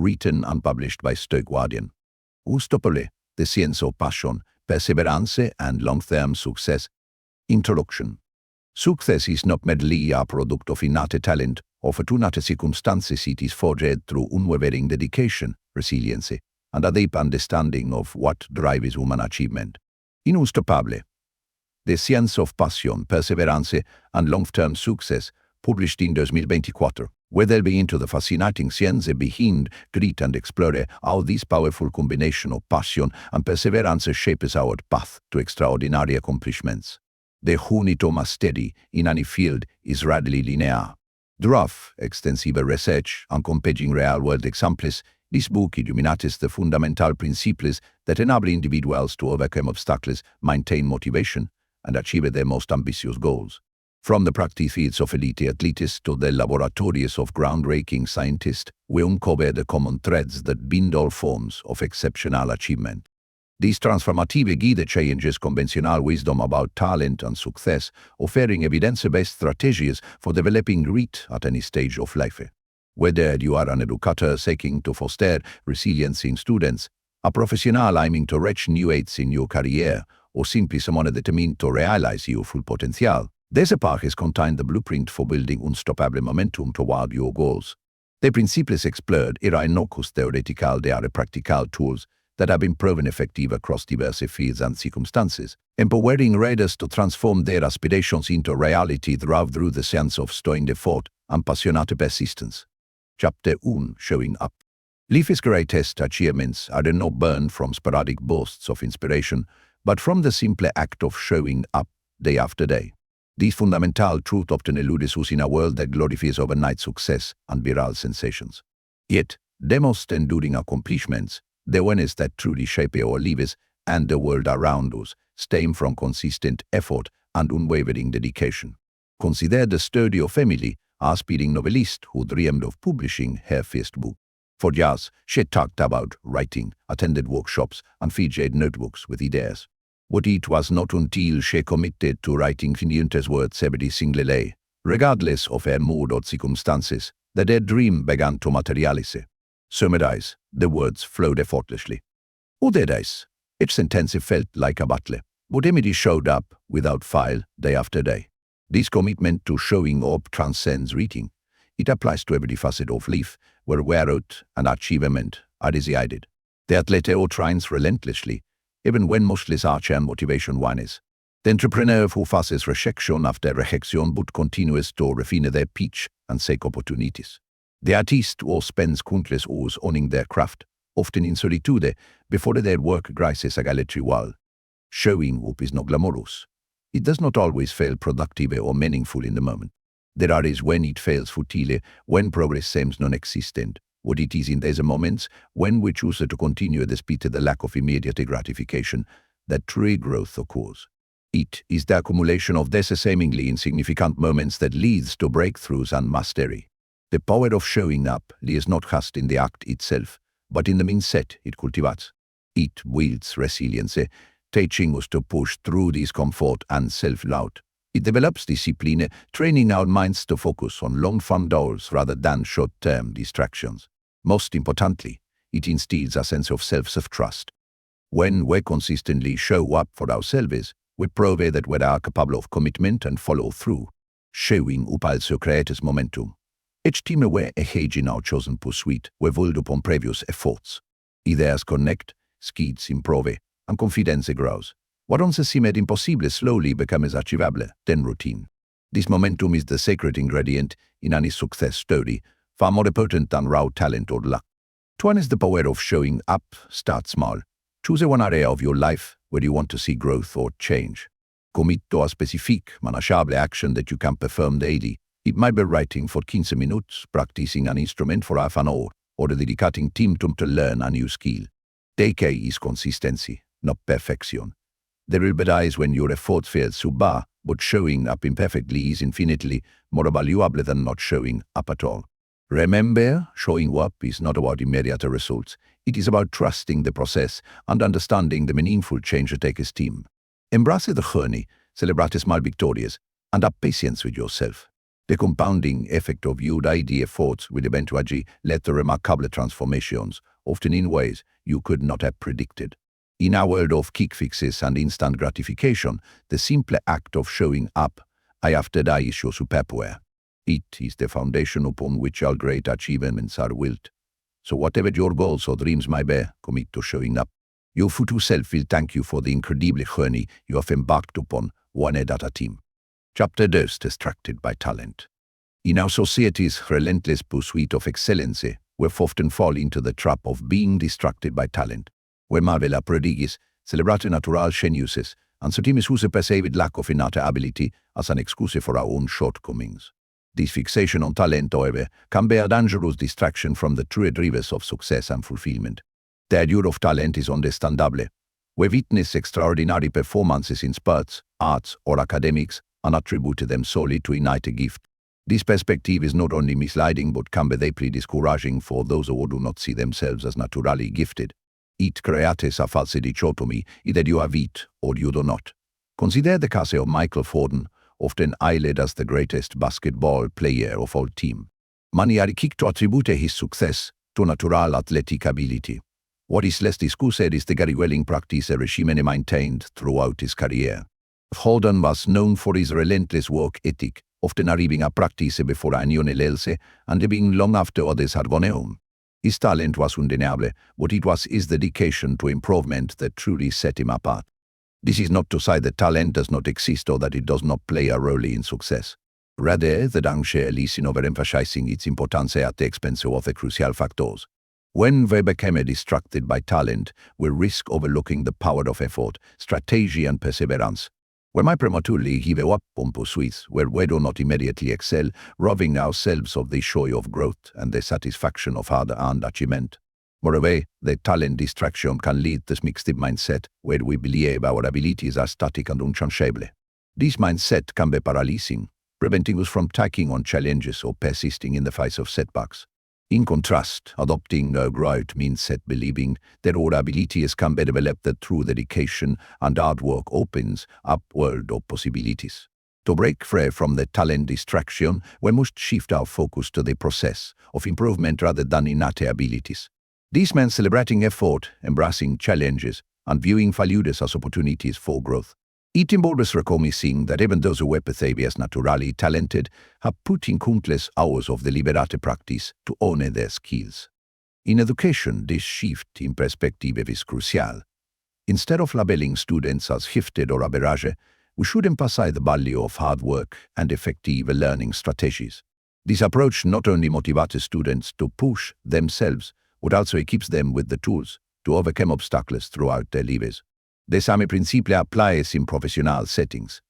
written and published by Stoic Guardian. Unstoppable, the science of passion, perseverance and long-term success. Introduction. Success is not merely a product of innate talent or fortunate circumstances. It is forged through unwavering dedication, resilience, and a deep understanding of what drives human achievement. In Unstoppable, the science of passion, perseverance and long-term success, published in 2024, we delve into the fascinating science behind grit and explore how this powerful combination of passion and perseverance shapes our path to extraordinary accomplishments. The journey to mastery in any field is rarely linear. Through extensive research and comparing real-world examples, this book illuminates the fundamental principles that enable individuals to overcome obstacles, maintain motivation, and achieve their most ambitious goals. From the practice fields of elite athletes to the laboratories of groundbreaking scientists, we uncover the common threads that bind all forms of exceptional achievement. This transformative guide challenges conventional wisdom about talent and success, offering evidence-based strategies for developing grit at any stage of life. Whether you are an educator seeking to foster resilience in students, a professional aiming to reach new heights in your career, or simply someone determined to realize your full potential, this path has contained the blueprint for building unstoppable momentum toward your goals. The principles explored are not just theoretical, they are practical tools that have been proven effective across diverse fields and circumstances, empowering readers to transform their aspirations into reality through the sense of staying the fort and passionate persistence. Chapter 1. Showing up. Life's greatest achievements are not born from sporadic bursts of inspiration, but from the simple act of showing up day after day. This fundamental truth often eludes us in a world that glorifies overnight success and viral sensations. Yet, the most enduring accomplishments, the ones that truly shape our lives and the world around us, stem from consistent effort and unwavering dedication. Consider the story of Emily, an aspiring novelist who dreamed of publishing her first book. For years, she talked about writing, attended workshops, and filled notebooks with ideas. But it was not until she committed to writing countless words every single day, regardless of her mood or circumstances, that her dream began to materialize. Some days, the words flowed effortlessly. Other days, each sentence felt like a battle, but Emily showed up without fail day after day. This commitment to showing up transcends reading. It applies to every facet of life where growth and achievement are decided. The athlete who trains relentlessly, even when most research and motivation wanes. The entrepreneur who faces rejection after rejection but continues to refine their pitch and seek opportunities. The artist who spends countless hours owning their craft, often in solitude, before their work graces a gallery wall. Showing up is not glamorous. It does not always feel productive or meaningful in the moment. There are days when it feels futile, when progress seems non-existent. What it is in these moments, when we choose to continue despite the lack of immediate gratification, that true growth occurs. It is the accumulation of these seemingly insignificant moments that leads to breakthroughs and mastery. The power of showing up lies not just in the act itself, but in the mindset it cultivates. It builds resilience, teaching us to push through discomfort and self-doubt. It develops discipline, training our minds to focus on long-term goals rather than short-term distractions. Most importantly, it instills a sense of self-trust. When we consistently show up for ourselves, we prove that we are capable of commitment and follow-through. Showing up also creates momentum. Each time we engage in our chosen pursuit, we build upon previous efforts. Ideas connect, skills improve, and confidence grows. What once seemed impossible slowly becomes achievable, then routine. This momentum is the secret ingredient in any success story, far more potent than raw talent or luck. To harness the power of showing up, start small. Choose one area of your life where you want to see growth or change. Commit to a specific, manageable action that you can perform daily. It might be writing for 15 minutes, practicing an instrument for half an hour, or dedicating time to learn a new skill. The key is consistency, not perfection. There will be days when your effort fails subpar, but showing up imperfectly is infinitely more valuable than not showing up at all. Remember, showing up is not about immediate results. It is about trusting the process and understanding the meaningful change that takes time. Embrace the journey, celebrate small victories, and have patience with yourself. The compounding effect of your daily efforts will eventually lead to remarkable transformations, often in ways you could not have predicted. In a world of quick fixes and instant gratification, the simple act of showing up, after that is your superpower. It is the foundation upon which all great achievements are built. So whatever your goals or dreams may be, commit to showing up. Your future self will thank you for the incredible journey you have embarked upon, one at a time. Chapter 2: Distracted by talent. In our society's relentless pursuit of excellence, we often fall into the trap of being distracted by talent. We marvel at prodigies, celebrate natural geniuses, and sometimes use perceived lack of innate ability as an excuse for our own shortcomings. This fixation on talent, however, can be a dangerous distraction from the true drivers of success and fulfillment. The allure of talent is understandable. We witness extraordinary performances in sports, arts, or academics, and attribute them solely to innate gift. This perspective is not only misleading but can be deeply discouraging for those who do not see themselves as naturally gifted. It creates a false dichotomy: either you have it or you do not. Consider the case of Michael Jordan, often hailed as the greatest basketball player of all time. Many are quick to attribute his success to natural athletic ability. What is less discussed is the very willing practice a regime maintained throughout his career. Jordan was known for his relentless work ethic, often arriving at practice before anyone else and leaving long after others had gone home. His talent was undeniable, but it was his dedication to improvement that truly set him apart. This is not to say that talent does not exist or that it does not play a role in success. Rather, the danger lies in overemphasizing its importance at the expense of the crucial factors. When we become distracted by talent, we risk overlooking the power of effort, strategy, and perseverance. We might prematurely give up on pursuits where we do not immediately excel, robbing ourselves of the joy of growth and the satisfaction of hard-earned achievement. Moreover, the talent distraction can lead to mixed mindset, where we believe our abilities are static and unchangeable. This mindset can be paralyzing, preventing us from taking on challenges or persisting in the face of setbacks. In contrast, adopting a growth mindset, believing that our abilities can be developed through dedication and hard work, opens up a world of possibilities. To break free from the talent distraction, we must shift our focus to the process of improvement rather than innate abilities. This means celebrating effort, embracing challenges, and viewing failures as opportunities for growth. It involves recognizing that even those who are perceived as naturally talented have put in countless hours of deliberate practice to honor their skills. In education, this shift in perspective is crucial. Instead of labeling students as gifted or average, we should emphasize the value of hard work and effective learning strategies. This approach not only motivates students to push themselves, but also equips them with the tools to overcome obstacles throughout their lives. The same principle applies in professional settings.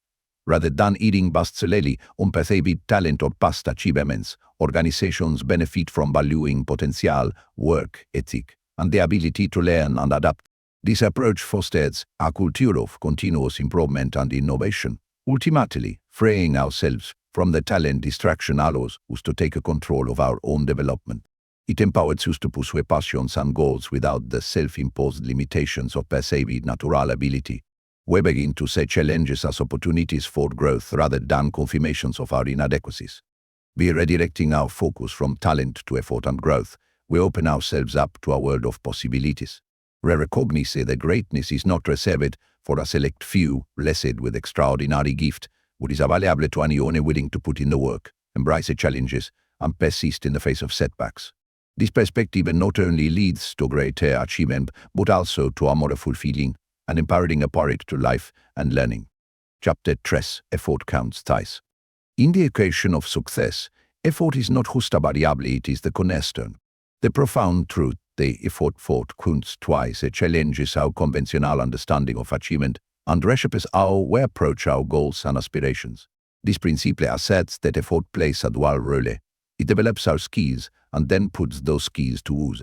Rather than eating solely on perceived talent or past achievements, organizations benefit from valuing potential, work ethic, and the ability to learn and adapt. This approach fosters a culture of continuous improvement and innovation, ultimately freeing ourselves from the talent distraction allows us to take control of our own development. It empowers us to pursue passions and goals without the self-imposed limitations of perceived natural ability. We begin to see challenges as opportunities for growth rather than confirmations of our inadequacies. By redirecting our focus from talent to effort and growth, we open ourselves up to a world of possibilities. We recognize that greatness is not reserved for a select few blessed with extraordinary gift, but is available to anyone willing to put in the work, embrace the challenges, and persist in the face of setbacks. This perspective not only leads to greater achievement, but also to a more fulfilling and empowering approach to life and learning. Chapter 3: Effort counts twice. In the equation of success, effort is not just a variable, it is the cornerstone. The profound truth, the effort counts twice, challenges our conventional understanding of achievement and reshapes how we approach our goals and aspirations. This principle asserts that effort plays a dual role. It develops our skills and then puts those skills to use.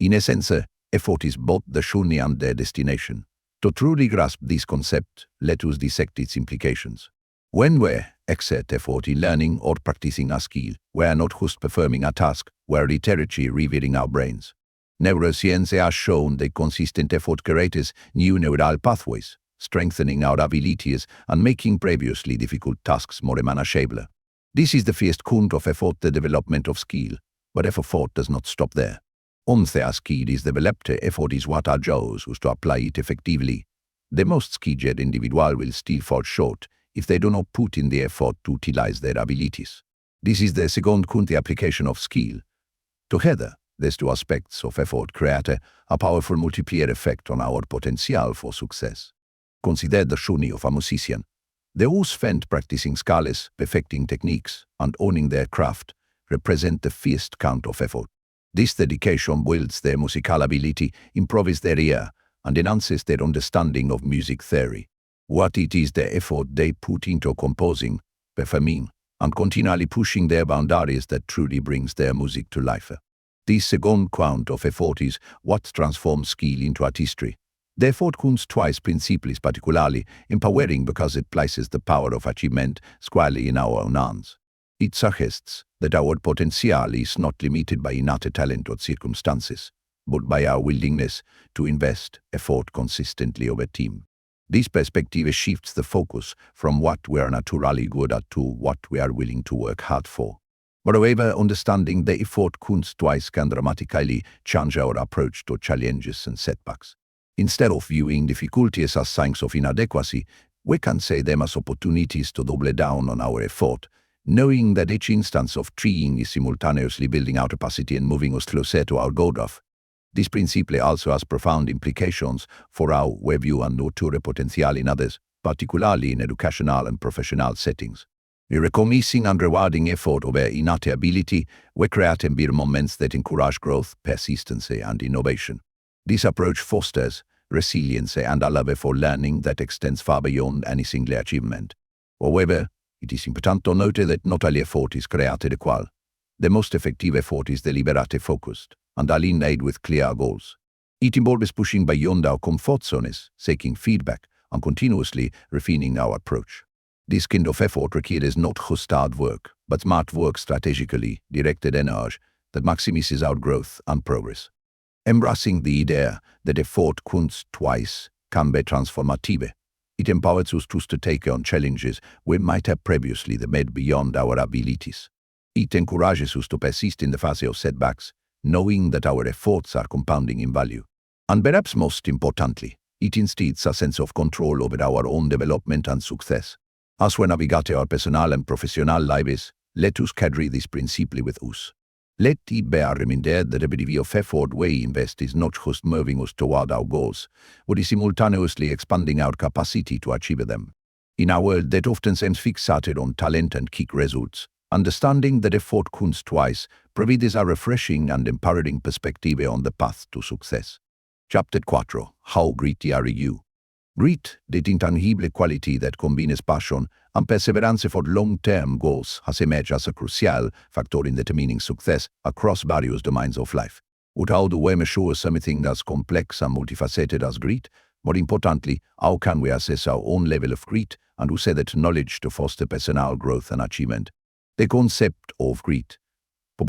In essence, effort is both the journey and the destination. To truly grasp this concept, let us dissect its implications. When we exert effort in learning or practicing a skill, we are not just performing a task, we are literally rewiring our brains. Neuroscience has shown that consistent effort creates new neural pathways, strengthening our abilities and making previously difficult tasks more manageable. This is the first kind of effort, the development of skill, but effort does not stop there. Once a skill is developed, effort is what allows us to apply it effectively. The most skilled individual will still fall short if they do not put in the effort to utilize their abilities. This is the second kind, the application of skill. Together, these two aspects of effort create a powerful multiplier effect on our potential for success. Consider the journey of a musician. They who spend practicing scales, perfecting techniques, and owning their craft represent the first count of effort. This dedication builds their musical ability, improves their ear, and enhances their understanding of music theory. What it is the effort they put into composing, performing, and continually pushing their boundaries that truly brings their music to life. This second count of effort is what transforms skill into artistry. The effort comes twice principle is particularly empowering because it places the power of achievement squarely in our own hands. It suggests that our potential is not limited by innate talent or circumstances, but by our willingness to invest effort consistently over time. This perspective shifts the focus from what we are naturally good at to what we are willing to work hard for. Moreover, understanding the effort comes twice can dramatically change our approach to challenges and setbacks. Instead of viewing difficulties as signs of inadequacy, we can see them as opportunities to double down on our effort, knowing that each instance of trying is simultaneously building our capacity and moving us closer to our goal. This principle also has profound implications for how we view and nurture potential in others, particularly in educational and professional settings. By recognizing and rewarding effort over innate ability, we create environments that encourage growth, persistence, and innovation. This approach fosters resilience and a love for learning that extends far beyond any single achievement. However, it is important to note that not all effort is created equal. The most effective effort is deliberate, focused, and aligned with clear goals. It involves pushing beyond our comfort zones, seeking feedback, and continuously refining our approach. This kind of effort requires not just hard work, but smart work, strategically directed energy that maximizes our growth and progress. Embracing the idea that effort counts twice can be transformative. It empowers us to take on challenges we might have previously made beyond our abilities. It encourages us to persist in the face of setbacks, knowing that our efforts are compounding in value. And perhaps most importantly, it instills a sense of control over our own development and success. As we navigate our personal and professional lives, let us carry this principle with us. Let it be a reminder that every degree of effort we invest is not just moving us toward our goals, but is simultaneously expanding our capacity to achieve them. In a world that often seems fixated on talent and quick results, understanding that effort counts twice provides a refreshing and empowering perspective on the path to success. Chapter 4. How gritty are you? Grit, the intangible quality that combines passion and perseverance for long-term goals, has emerged as a crucial factor in determining success across various domains of life. But how do we measure something as complex and multifaceted as grit? More importantly, how can we assess our own level of grit and use that knowledge to foster personal growth and achievement? The concept of grit.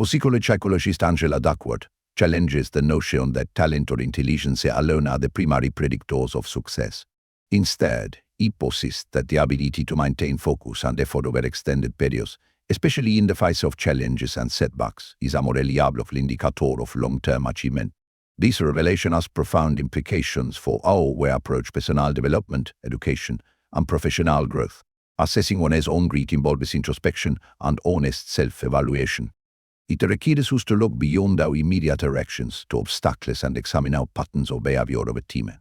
Psychologist Angela Duckworth challenges the notion that talent or intelligence alone are the primary predictors of success. Instead, he posits that the ability to maintain focus and effort over extended periods, especially in the face of challenges and setbacks, is a more reliable indicator of long-term achievement. This revelation has profound implications for how we approach personal development, education, and professional growth. Assessing one's own grit involves introspection and honest self-evaluation. It requires us to look beyond our immediate reactions to obstacles and examine our patterns of behavior over time.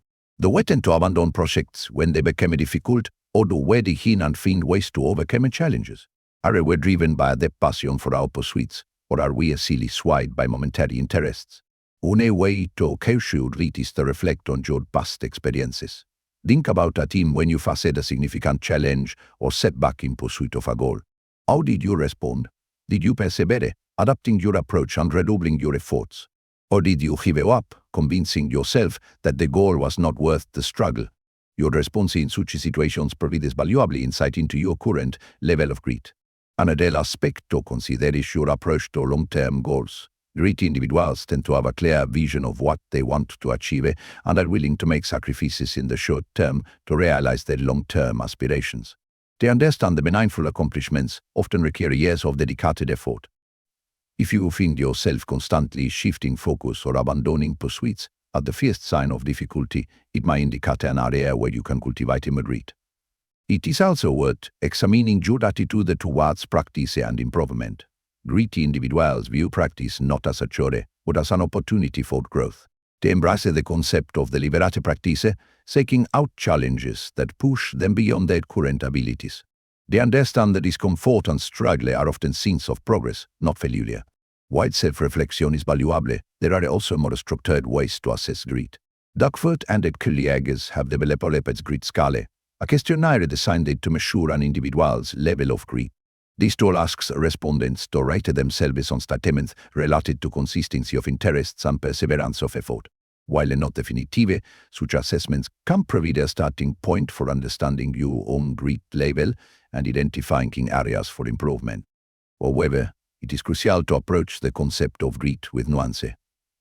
Do we tend to abandon projects when they become difficult, or do we dig in and find ways to overcome challenges? Are we driven by a deep passion for our pursuits, or are we easily swayed by momentary interests? One way to culture grit is to reflect on your past experiences. Think about a time when you faced a significant challenge or setback in pursuit of a goal. How did you respond? Did you persevere, adapting your approach and redoubling your efforts? Or did you give up, convincing yourself that the goal was not worth the struggle? Your response in such situations provides valuable insight into your current level of grit. Another aspect to consider is your approach to long-term goals. Gritty individuals tend to have a clear vision of what they want to achieve and are willing to make sacrifices in the short term to realize their long-term aspirations. They understand that meaningful accomplishments often require years of dedicated effort. If you find yourself constantly shifting focus or abandoning pursuits at the first sign of difficulty, it might indicate an area where you can cultivate moderate. It is also worth examining your attitude towards practice and improvement. Gritty individuals view practice not as a chore, but as an opportunity for growth. They embrace the concept of deliberate practice, seeking out challenges that push them beyond their current abilities. They understand that discomfort and struggle are often signs of progress, not failure. While self-reflection is valuable, there are also more structured ways to assess grit. Duckworth and its colleagues have developed a grit scale, a questionnaire designed to measure an individual's level of grit. This tool asks respondents to rate themselves on statements related to consistency of interests and perseverance of effort. While not definitive, such assessments can provide a starting point for understanding your own grit level and identifying key areas for improvement. However, it is crucial to approach the concept of grit with nuance.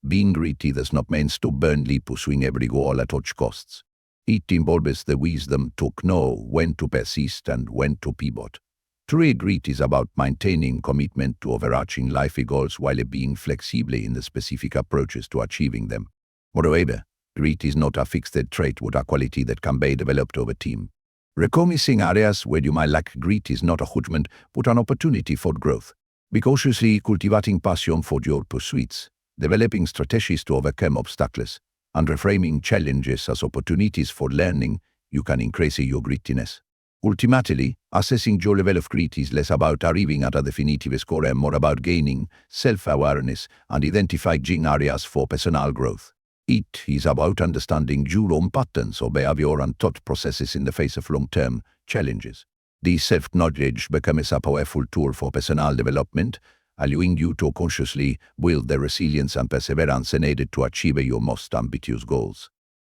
Being gritty does not mean stubbornly pursuing every goal at all costs. It involves the wisdom to know when to persist and when to pivot. True grit is about maintaining commitment to overarching life goals while being flexible in the specific approaches to achieving them. Moreover, grit is not a fixed trait but a quality that can be developed over time. Recognizing areas where you might lack grit is not a judgment but an opportunity for growth. Be cautiously cultivating passion for your pursuits, developing strategies to overcome obstacles, and reframing challenges as opportunities for learning, you can increase your grittiness. Ultimately, assessing your level of grit is less about arriving at a definitive score and more about gaining self-awareness and identifying areas for personal growth. It is about understanding your own patterns of behavior and thought processes in the face of long-term challenges. This self-knowledge becomes a powerful tool for personal development, allowing you to consciously build the resilience and perseverance needed to achieve your most ambitious goals.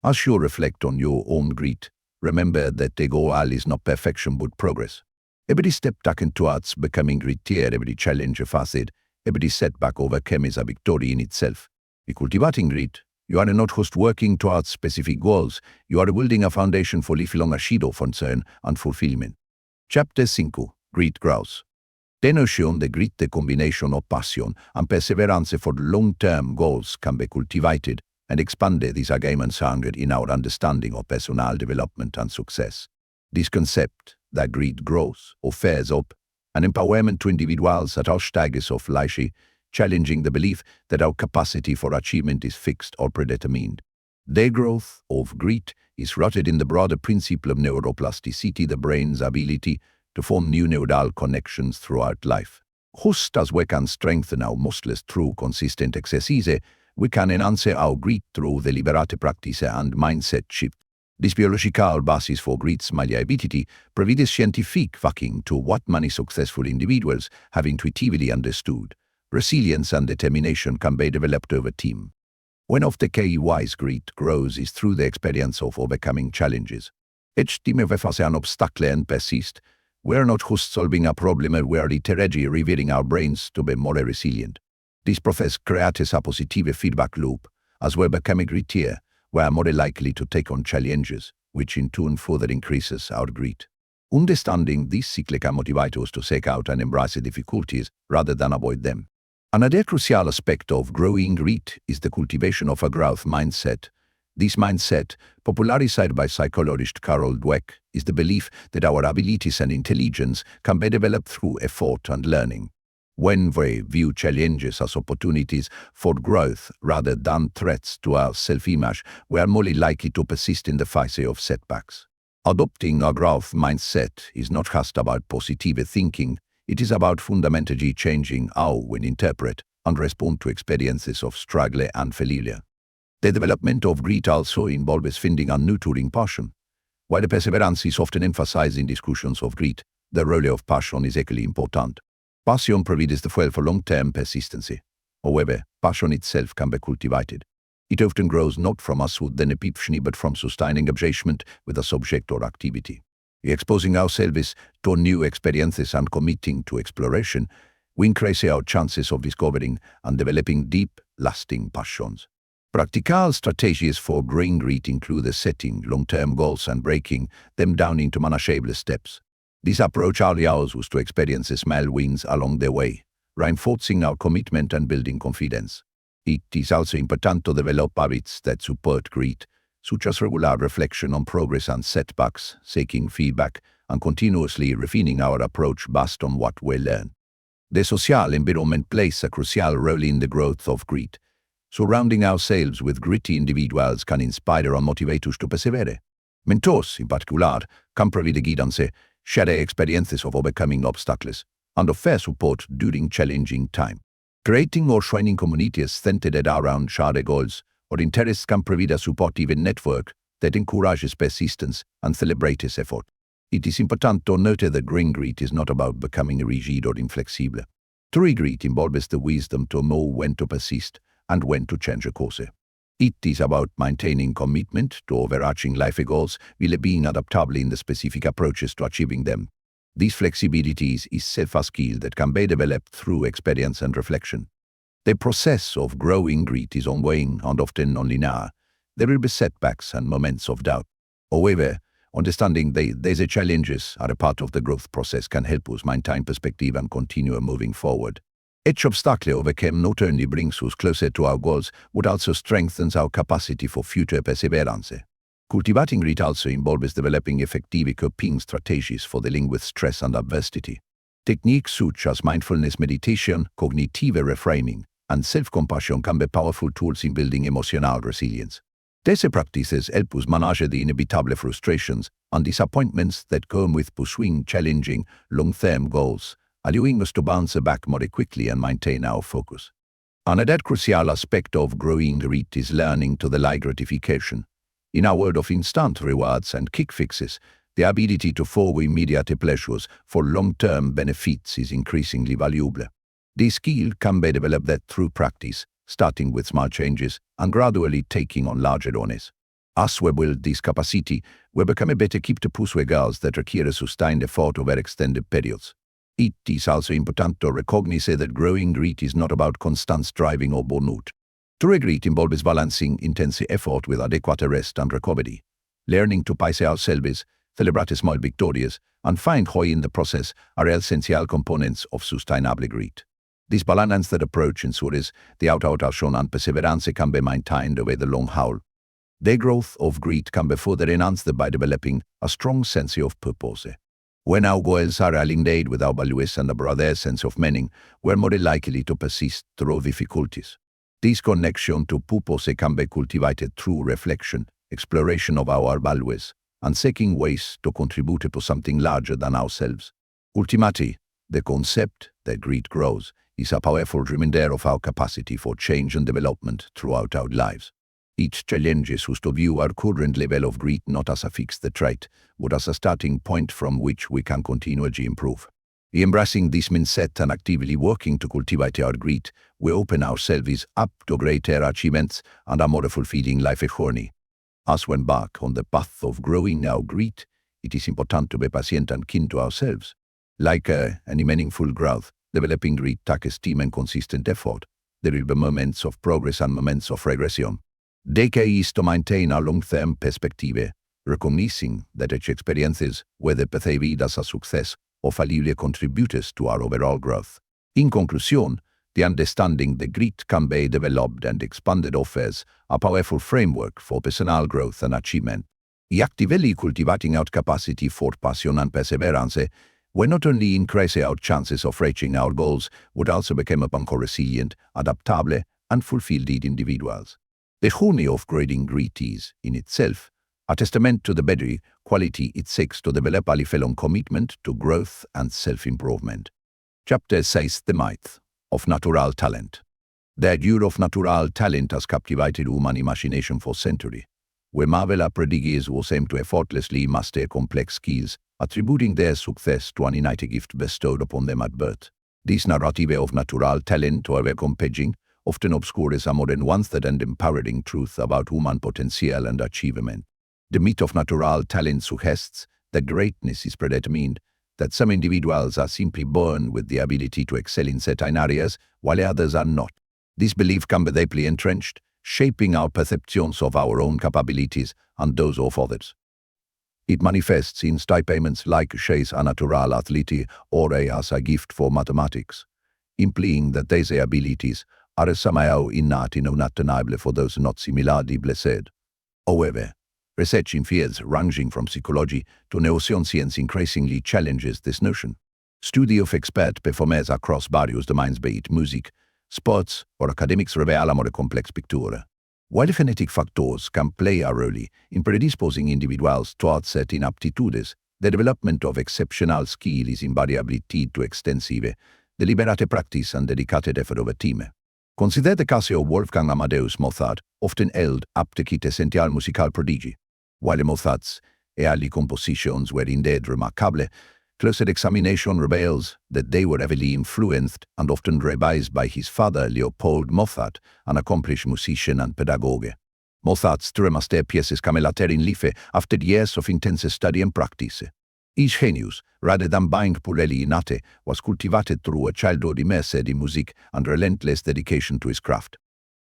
As you reflect on your own grit, remember that the goal is not perfection but progress. Every step taken towards becoming grittier, every challenge faced, every setback overcome is a victory in itself. By cultivating grit, you are not just working towards specific goals, you are building a foundation for lifelong achievement of concern and fulfillment. Chapter 5. Grit grows. The notion de grit, the combination of passion and perseverance for long-term goals, can be cultivated and expanded is a game ensangured in our understanding of personal development and success. This concept, that grit grows, offers up an empowerment to individuals at all stages of life, challenging the belief that our capacity for achievement is fixed or predetermined. The growth of grit is rooted in the broader principle of neuroplasticity, the brain's ability to form new neural connections throughout life. Just as we can strengthen our muscles through consistent exercise, we can enhance our grit through deliberate practice and mindset shift. This biological basis for grit's malleability provides scientific backing to what many successful individuals have intuitively understood. Resilience and determination can be developed over time. One of the key ways grit grows is through the experience of overcoming challenges. Each time we face an obstacle and persist, we are not just solving a problem, we are literally rewiring our brains to be more resilient. This process creates a positive feedback loop. As we become grittier, we are more likely to take on challenges, which in turn further increases our grit. Understanding this cycle can motivate us to seek out and embrace difficulties rather than avoid them. Another crucial aspect of growing grit is the cultivation of a growth mindset. This mindset, popularized by psychologist Carol Dweck, is the belief that our abilities and intelligence can be developed through effort and learning. When we view challenges as opportunities for growth rather than threats to our self-image, we are more likely to persist in the face of setbacks. Adopting a growth mindset is not just about positive thinking, it is about fundamentally changing how we interpret and respond to experiences of struggle and failure. The development of grit also involves finding and nurturing passion. While perseverance is often emphasized in discussions of grit, the role of passion is equally important. Passion provides the fuel for long-term persistency. However, passion itself can be cultivated. It often grows not from a sudden epiphany but from sustaining engagement with a subject or activity. Exposing ourselves to new experiences and committing to exploration, we increase our chances of discovering and developing deep, lasting passions. Practical strategies for growing grit include setting long-term goals and breaking them down into manageable steps. This approach allows us to experience small wins along the way, reinforcing our commitment and building confidence. It is also important to develop habits that support grit, such as regular reflection on progress and setbacks, seeking feedback, and continuously refining our approach based on what we learn. The social environment plays a crucial role in the growth of grit. Surrounding ourselves with gritty individuals can inspire and motivate us to persevere. Mentors, in particular, can provide guidance, share experiences of overcoming obstacles, and offer support during challenging times. Creating or joining communities centered around shared goals or interests can provide a supportive network that encourages persistence and celebrates effort. It is important to note that growing grit is not about becoming rigid or inflexible. True grit involves the wisdom to know when to persist and when to change a course. It is about maintaining commitment to overarching life goals while being adaptable in the specific approaches to achieving them. This flexibility is a skill that can be developed through experience and reflection. The process of growing grit is ongoing and often non-linear. There will be setbacks and moments of doubt. However, understanding these challenges are a part of the growth process can help us maintain perspective and continue moving forward. Each obstacle overcome not only brings us closer to our goals, but also strengthens our capacity for future perseverance. Cultivating grit also involves developing effective coping strategies for dealing with stress and adversity. Techniques such as mindfulness meditation, cognitive reframing, and self-compassion can be powerful tools in building emotional resilience. These practices help us manage the inevitable frustrations and disappointments that come with pursuing challenging, long-term goals, allowing us to bounce back more quickly and maintain our focus. Another crucial aspect of growing grit is learning to delay gratification. In a world of instant rewards and quick fixes, the ability to forego immediate pleasures for long-term benefits is increasingly valuable. This skill can be developed through practice, starting with small changes and gradually taking on larger ones. As we build this capacity, we become better equipped to pursue goals that require sustained effort over extended periods. It is also important to recognize that growing grit is not about constant striving or burnout. True grit involves balancing intense effort with adequate rest and recovery. Learning to pace ourselves, celebrate small victories, and find joy in the process are essential components of sustainable grit. This balanced approach ensures the motivation and perseverance can be maintained over the long haul. The growth of grit can be further enhanced by developing a strong sense of purpose. When our goals are aligned with our values and a broader sense of meaning, we're more likely to persist through difficulties. This connection to purpose can be cultivated through reflection, exploration of our values, and seeking ways to contribute to something larger than ourselves. Ultimately, the concept that grit grows is a powerful reminder of our capacity for change and development throughout our lives. It challenges us to view our current level of grit not as a fixed trait, but as a starting point from which we can continually improve. Embracing this mindset and actively working to cultivate our grit, we open ourselves up to greater achievements and a more fulfilling life journey. As we embark on the path of growing our grit, it is important to be patient and kind to ourselves. Like any meaningful growth, developing grit takes time and consistent effort. There will be moments of progress and moments of regression. The key is to maintain a long-term perspective, recognizing that each experiences, whether perceived as a success or failure, contributes to our overall growth. In conclusion, the understanding that grit can be developed and expanded offers a powerful framework for personal growth and achievement. Actively cultivating our capacity for passion and perseverance, we not only increase our chances of reaching our goals, but also become more resilient, adaptable, and fulfilled individuals. The journey of growing grit is, in itself, a testament to the better quality it seeks to develop a lifelong commitment to growth and self-improvement. Chapter 6: The Myth of Natural Talent. The allure of natural talent has captivated human imagination for centuries. We marvel at prodigies who seem to effortlessly master complex skills, attributing their success to an innate gift bestowed upon them at birth. This narrative of natural talent, however compelling, often obscures a more nuanced and empowering truth about human potential and achievement. The myth of natural talent suggests that greatness is predetermined, that some individuals are simply born with the ability to excel in certain areas, while others are not. This belief can be deeply entrenched, shaping our perceptions of our own capabilities and those of others. It manifests in statements like she's a natural athlete or a has a gift for mathematics, implying that these abilities are somehow innate and unattainable for those not similarly blessed. However, research in fields ranging from psychology to neuroscience increasingly challenges this notion. Study of expert performers across various domains, be it music, sports, or academics, reveal a more complex picture. While genetic factors can play a role in predisposing individuals towards certain aptitudes, the development of exceptional skill is invariably tied to extensive, deliberate practice and dedicated effort of a team. Consider the case of Wolfgang Amadeus Mozart, often held up to quintessential musical prodigy. While Mozart's early compositions were indeed remarkable, closer examination reveals that they were heavily influenced and often revised by his father Leopold Mozart, an accomplished musician and pedagogue. Mozart's three masterpieces came later in life after years of intense study and practice. His genius, rather than being purely innate, was cultivated through a childhood immersed in music and relentless dedication to his craft.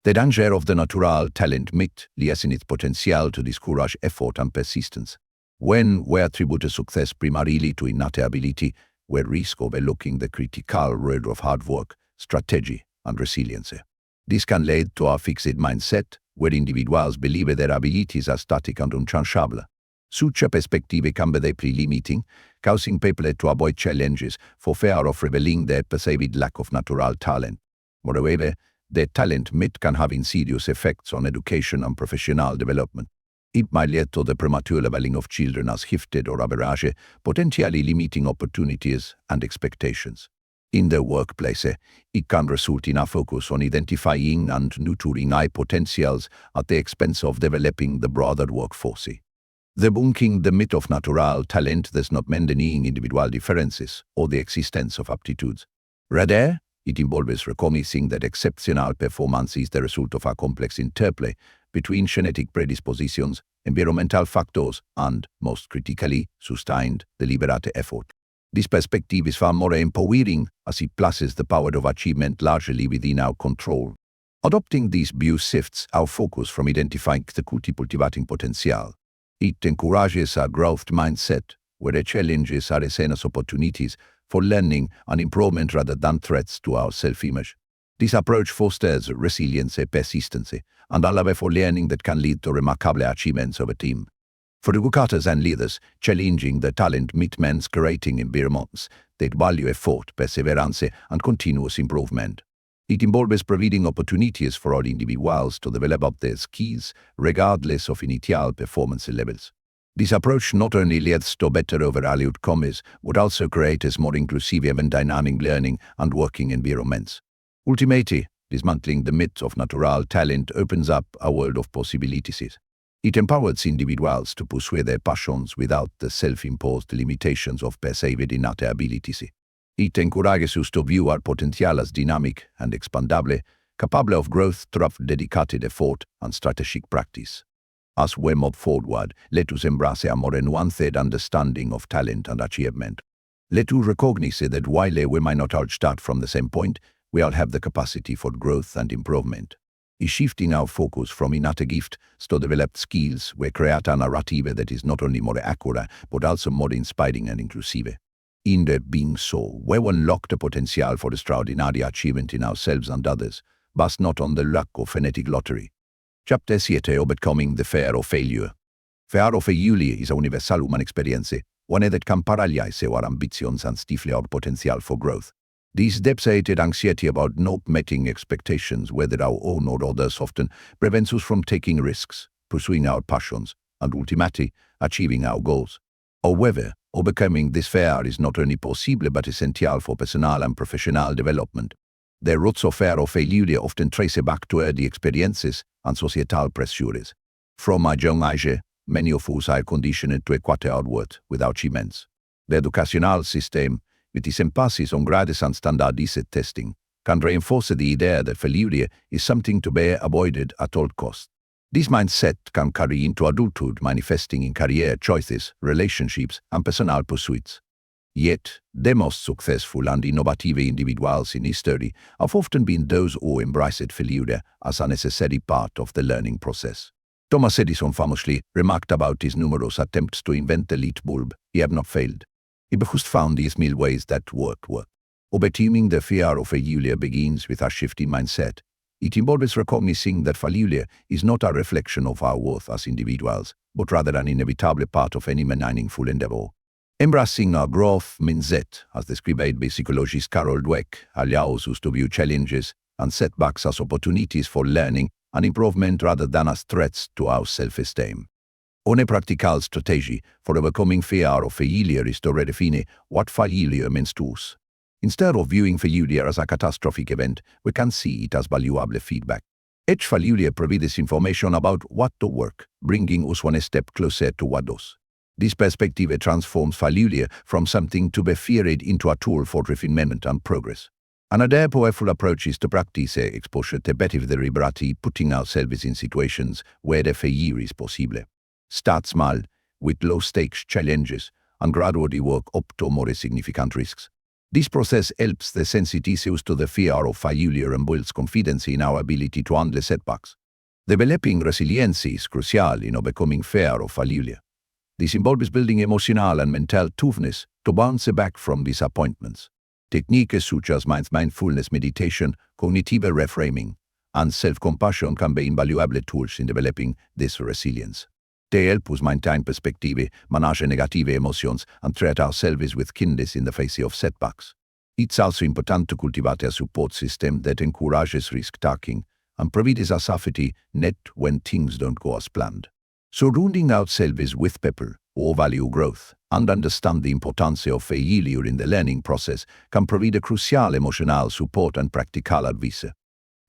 The danger of the natural talent myth lies in its potential to discourage effort and persistence. When we attribute success primarily to innate ability, we risk overlooking the critical role of hard work, strategy, and resilience. This can lead to a fixed mindset, where individuals believe their abilities are static and unchangeable. Such a perspective can be deeply limiting, causing people to avoid challenges for fear of revealing their perceived lack of natural talent. Moreover, the talent myth can have insidious effects on education and professional development. It might lead to the premature labeling of children as gifted or average, potentially limiting opportunities and expectations. In the workplace, it can result in a focus on identifying and nurturing high potentials at the expense of developing the broader workforce. Debunking the myth of natural talent does not mean denying individual differences or the existence of aptitudes. Rather, it involves recognizing that exceptional performance is the result of a complex interplay between genetic predispositions, environmental factors, and, most critically, sustained, deliberate effort. This perspective is far more empowering as it places the power of achievement largely within our control. Adopting this view shifts our focus from identifying the cultivating potential. It encourages a growth mindset where the challenges are seen as opportunities for learning and improvement rather than threats to our self-image. This approach fosters resilience, persistence, and a love for learning that can lead to remarkable achievements of a team. For educators and leaders, challenging the talent myth means creating environments that value effort, perseverance, and continuous improvement. It involves providing opportunities for all individuals to develop their skills, regardless of initial performance levels. This approach not only leads to better overall outcomes, but also creates more inclusive and dynamic learning and working environments. Ultimately, dismantling the myth of natural talent opens up a world of possibilities. It empowers individuals to pursue their passions without the self-imposed limitations of perceived innate abilities. It encourages us to view our potential as dynamic and expandable, capable of growth through dedicated effort and strategic practice. As we move forward, let us embrace a more nuanced understanding of talent and achievement. Let us recognize that while we might not all start from the same point, we all have the capacity for growth and improvement. In shifting our focus from innate gifts to developed skills, we create a narrative that is not only more accurate, but also more inspiring and inclusive. In that being so, we will unlock the potential for extraordinary achievement in ourselves and others, based not on the luck or phonetic lottery. Chapter 7: Overcoming the Fear of Failure. Fear of failure is a universal human experience, one that can paralyze our ambitions and stifle our potential for growth. This deep-seated anxiety about not meeting expectations, whether our own or others, often prevents us from taking risks, pursuing our passions, and ultimately achieving our goals. However, overcoming this fear is not only possible but essential for personal and professional development. The roots of fear of failure often trace back to early experiences and societal pressures. From a young age, many of us are conditioned to equate our worth with achievements. The educational system, with its emphasis on grades and standardized testing, can reinforce the idea that failure is something to be avoided at all costs. This mindset can carry into adulthood, manifesting in career choices, relationships, and personal pursuits. Yet, the most successful and innovative individuals in history have often been those who embraced failure as a necessary part of the learning process. Thomas Edison famously remarked about his numerous attempts to invent the light bulb. He had not failed. He just found these many ways that work. Overcoming the fear of failure begins with a shift in mindset. It involves recognizing that failure is not a reflection of our worth as individuals, but rather an inevitable part of any meaningful endeavor. Embracing our growth mindset, as described by psychologist Carol Dweck, allows us to view challenges and setbacks as opportunities for learning and improvement rather than as threats to our self-esteem. One practical strategy for overcoming fear of failure is to redefine what failure means to us. Instead of viewing failure as a catastrophic event, we can see it as valuable feedback. Each failure provides information about what to work, bringing us one step closer to what does. This perspective transforms failure from something to be feared into a tool for refinement and progress. Another powerful approach is to practice exposure to better deliberately putting ourselves in situations where the failure is possible. Start small, with low-stakes challenges, and gradually work up to more significant risks. This process helps desensitize us to the fear of failure and builds confidence in our ability to handle setbacks. Developing resilience is crucial in overcoming fear of failure. This involves building emotional and mental toughness to bounce back from disappointments. Techniques such as mindfulness meditation, cognitive reframing, and self-compassion can be invaluable tools in developing this resilience. They help us maintain perspective, manage negative emotions, and treat ourselves with kindness in the face of setbacks. It's also important to cultivate a support system that encourages risk-taking and provides a safety net when things don't go as planned. Surrounding ourselves with people who value growth and understand the importance of failure in the learning process can provide a crucial emotional support and practical advice.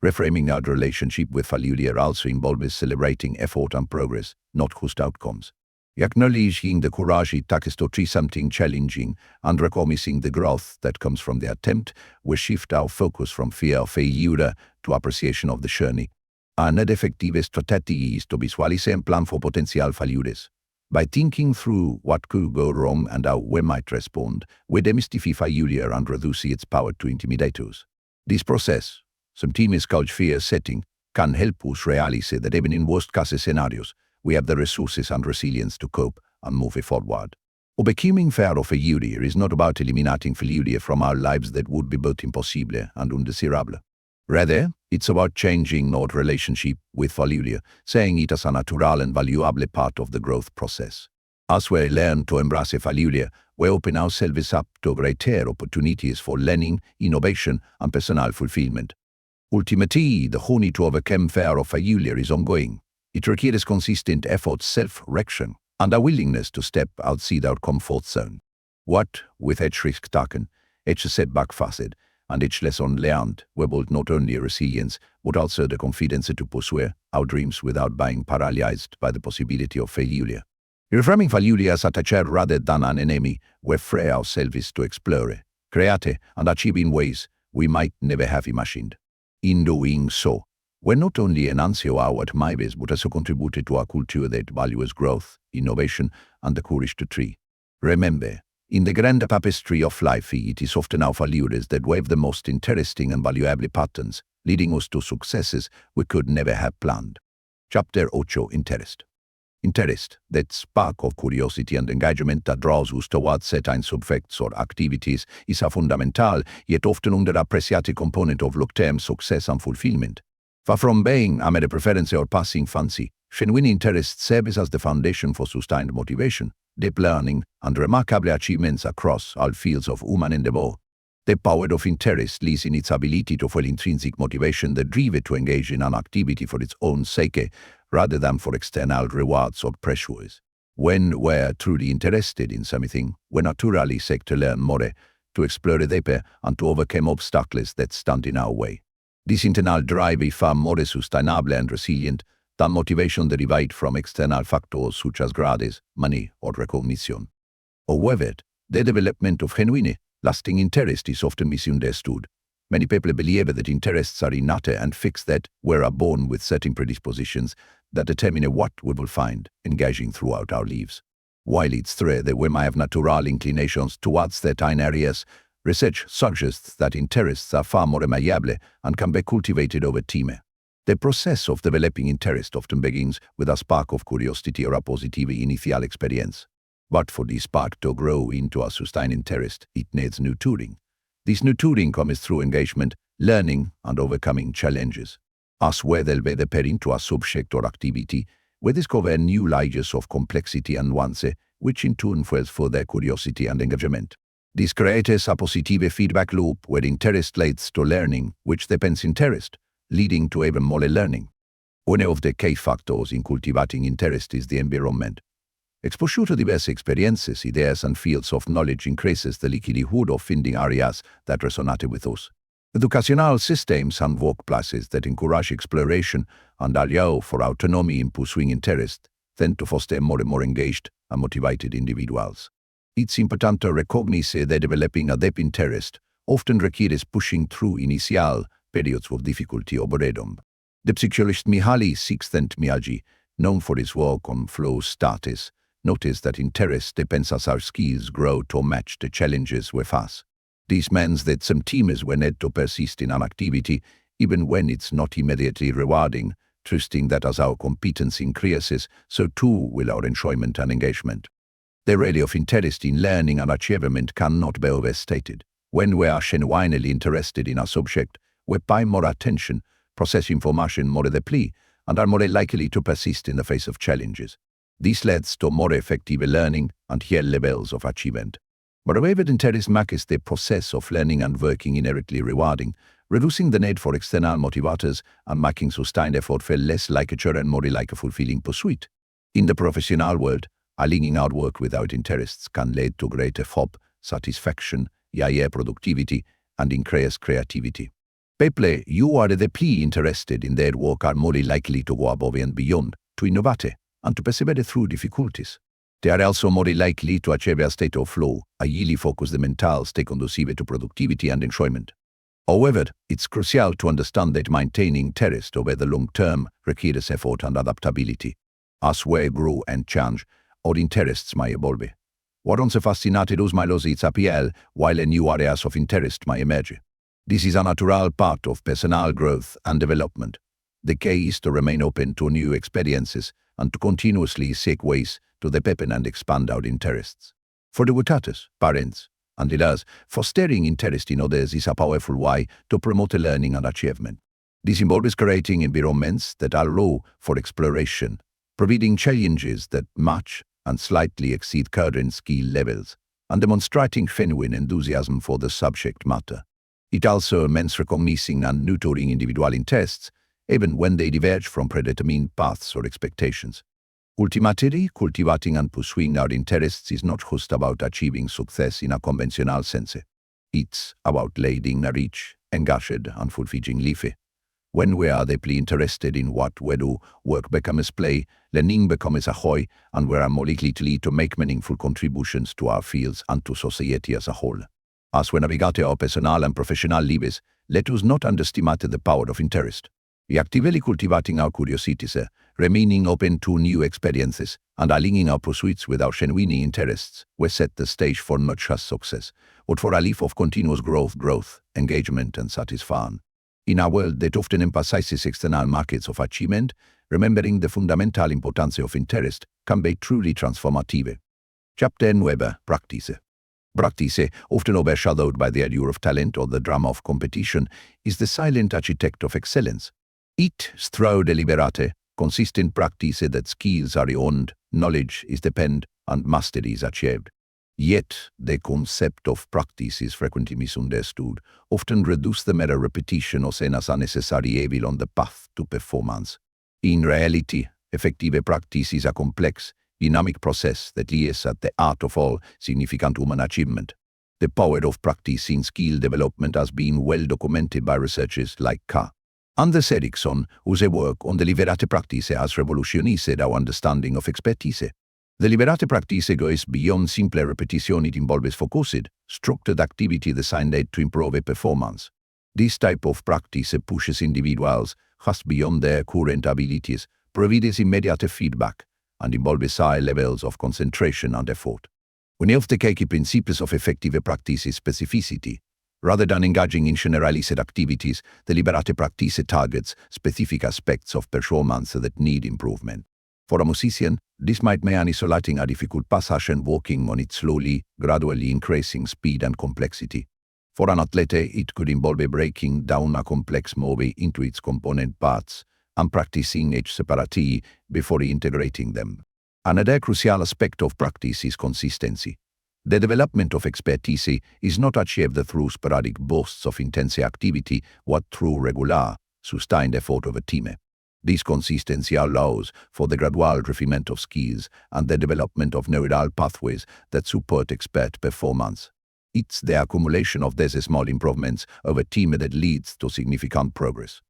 Reframing our relationship with failure also involves celebrating effort and progress, not just outcomes. Acknowledging the courage it takes to try something challenging and recognizing the growth that comes from the attempt will shift our focus from fear of failure to appreciation of the journey. Another effective strategy is to visualize and plan for potential failures. By thinking through what could go wrong and how we might respond, we demystify failure and reduce its power to intimidate us. This process, sometimes called fear setting, can help us realize that even in worst-case scenarios, we have the resources and resilience to cope and move forward. Overcoming fear of failure is not about eliminating failure from our lives that would be both impossible and undesirable. Rather, it's about changing our relationship with failure, seeing it as a natural and valuable part of the growth process. As we learn to embrace failure, we open ourselves up to greater opportunities for learning, innovation, and personal fulfillment. Ultimately, the journey to overcome fear of failure is ongoing. It requires consistent effort, self-correction, and a willingness to step outside our comfort zone. What, with each risk taken, each setback faced, and each lesson learned, we build not only resilience, but also the confidence to pursue our dreams without being paralyzed by the possibility of failure. Reframing failure as a teacher rather than an enemy, we free ourselves to explore, create, and achieve in ways we might never have imagined. In doing so, we not only enhance our lives but also contribute to a culture that values growth, innovation, and the courage to try. Remember, in the grand tapestry of life, it is often our failures that weave the most interesting and valuable patterns, leading us to successes we could never have planned. Chapter 8: Interest. Interest, that spark of curiosity and engagement that draws us towards certain subjects or activities, is a fundamental, yet often underappreciated component of long-term success and fulfillment. Far from being a mere preference or passing fancy, genuine interest serves as the foundation for sustained motivation, deep learning, and remarkable achievements across all fields of human endeavor. The power of interest lies in its ability to fuel intrinsic motivation that drives it to engage in an activity for its own sake, rather than for external rewards or pressures. When we're truly interested in something, we naturally seek to learn more, to explore deeper, and to overcome obstacles that stand in our way. This internal drive is far more sustainable and resilient than motivation derived from external factors such as grades, money, or recognition. However, the development of genuine, lasting interest is often misunderstood. Many people believe that interests are innate and fixed, that we are born with certain predispositions that determine what we will find engaging throughout our lives. While it's true that we may have natural inclinations towards certain areas, research suggests that interests are far more malleable and can be cultivated over time. The process of developing interest often begins with a spark of curiosity or a positive initial experience. But for this spark to grow into a sustained interest, it needs nurturing. This nurturing comes through engagement, learning, and overcoming challenges. As we delve deeper into a subject or activity, we discover new layers of complexity and nuance, which in turn fuels further curiosity and engagement. This creates a positive feedback loop where interest leads to learning, which depends interest, leading to even more learning. One of the key factors in cultivating interest is the environment. Exposure to diverse experiences, ideas, and fields of knowledge increases the likelihood of finding areas that resonate with us. Educational systems and workplaces that encourage exploration and allow for autonomy in pursuing interest tend to foster more and more engaged and motivated individuals. It's important to recognize that developing a deep interest often requires pushing through initial periods of difficulty or boredom. The psychologist Mihaly Csikszentmihalyi, known for his work on flow status, noticed that interest depends as our skills grow to match the challenges we face. This means that some teams were need to persist in an activity even when it's not immediately rewarding, trusting that as our competence increases, so too will our enjoyment and engagement. The value of interest in learning and achievement cannot be overstated. When we are genuinely interested in a subject, we pay more attention, process information more deeply, and are more likely to persist in the face of challenges. This leads to more effective learning and higher levels of achievement. Moreover, interest makes the process of learning and working inherently rewarding, reducing the need for external motivators and making sustained effort feel less like a chore and more like a fulfilling pursuit. In the professional world, aligning our work with our interests can lead to greater hope, satisfaction, higher productivity, and increased creativity. People who are deeply interested in their work are more likely to go above and beyond, to innovate, and to persevere through difficulties. They are also more likely to achieve a state of flow, a highly focused mental state conducive to productivity and enjoyment. However, it's crucial to understand that maintaining interest over the long term requires effort and adaptability. As we grow and change, our interests may evolve. What once fascinated us may lose its appeal, while new areas of interest may emerge. This is a natural part of personal growth and development. The key is to remain open to new experiences and to continuously seek ways to deepen and expand our interests. For the educators, parents, and leaders, fostering interest in others is a powerful way to promote learning and achievement. This involves creating environments that allow for exploration, providing challenges that match and slightly exceed current skill levels, and demonstrating genuine enthusiasm for the subject matter. It also means recognizing and nurturing individual interests, even when they diverge from predetermined paths or expectations. Ultimately, cultivating and pursuing our interests is not just about achieving success in a conventional sense. It's about leading a rich, engaged, and fulfilling life. When we are deeply interested in what we do, work becomes play, learning becomes a joy, and we are more likely to make meaningful contributions to our fields and to society as a whole. As we navigate our personal and professional lives, let us not underestimate the power of interest. We actively cultivating our curiosities, remaining open to new experiences, and aligning our pursuits with our genuine interests, we set the stage for not just success, but for a life of continuous growth, engagement, and satisfaction. In a world that often emphasizes external markets of achievement, remembering the fundamental importance of interest can be truly transformative. Chapter 9. Practice. Practice, often overshadowed by the allure of talent or the drama of competition, is the silent architect of excellence. It's through deliberate, consistent practice that skills are honed, knowledge is deepened, and mastery is achieved. Yet, the concept of practice is frequently misunderstood, often reduced to mere repetition or seen as a necessary evil on the path to performance. In reality, effective practice is a complex, dynamic process that lies at the heart of all significant human achievement. The power of practice in skill development has been well documented by researchers like Anders Ericsson, whose work on deliberate practice has revolutionized our understanding of expertise. Deliberate practice goes beyond simple repetition. It involves focused, structured activity designed to improve performance. This type of practice pushes individuals just beyond their current abilities, provides immediate feedback, and involves high levels of concentration and effort. One of the key principles of effective practice is specificity. Rather than engaging in generalized activities, deliberate practice targets specific aspects of performance that need improvement. For a musician, this might mean isolating a difficult passage and working on it slowly, gradually increasing speed and complexity. For an athlete, it could involve breaking down a complex movie into its component parts and practicing each separately before integrating them. Another crucial aspect of practice is consistency. The development of expertise is not achieved through sporadic bursts of intense activity, but through regular, sustained effort of a team. This consistency allows for the gradual refinement of skills and the development of neural pathways that support expert performance. It's the accumulation of these small improvements over time that leads to significant progress.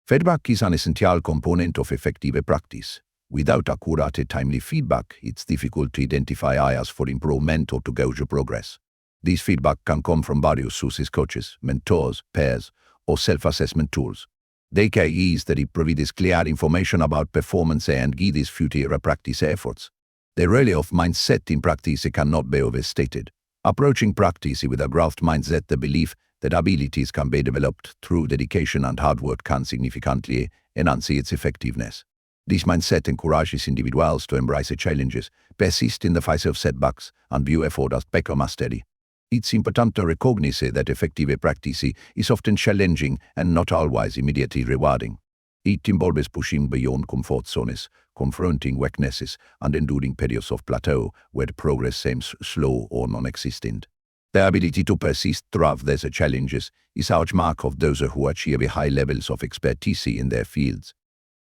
Feedback is an essential component of effective practice. Without accurate, timely feedback, it's difficult to identify areas for improvement or to gauge progress. This feedback can come from various sources: coaches, mentors, peers, or self-assessment tools. The key is that it provides clear information about performance and guides future practice efforts. The role of mindset in practice cannot be overstated. Approaching practice with a growth mindset, the belief that abilities can be developed through dedication and hard work, can significantly enhance its effectiveness. This mindset encourages individuals to embrace challenges, persist in the face of setbacks, and view effort as become mastery. It's important to recognize that effective practice is often challenging and not always immediately rewarding. It involves pushing beyond comfort zones, confronting weaknesses, and enduring periods of plateau where progress seems slow or non-existent. The ability to persist through these challenges is a hallmark of those who achieve high levels of expertise in their fields.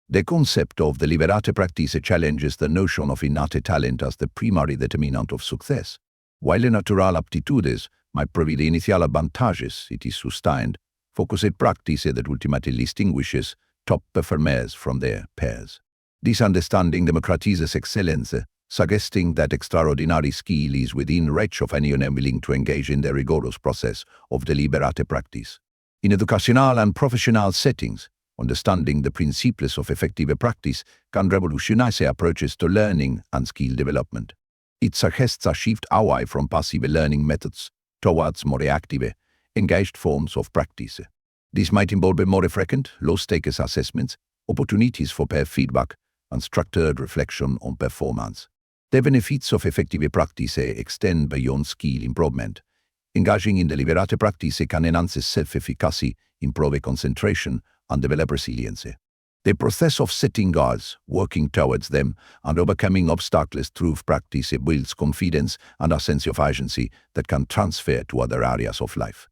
The concept of deliberate practice challenges the notion of innate talent as the primary determinant of success. While natural aptitudes might provide initial advantages, it is sustained, focused practice that ultimately distinguishes top performers from their peers. This understanding democratizes excellence, suggesting that extraordinary skill is within reach of anyone willing to engage in the rigorous process of deliberate practice. In educational and professional settings, understanding the principles of effective practice can revolutionize approaches to learning and skill development. It suggests a shift away from passive learning methods towards more active, engaged forms of practice. This might involve more frequent, low-stakes assessments, opportunities for peer feedback, and structured reflection on performance. The benefits of effective practice extend beyond skill improvement. Engaging in deliberate practice can enhance self-efficacy, improve concentration, and develop resilience. The process of setting goals, working towards them, and overcoming obstacles through practice builds confidence and a sense of agency that can transfer to other areas of life.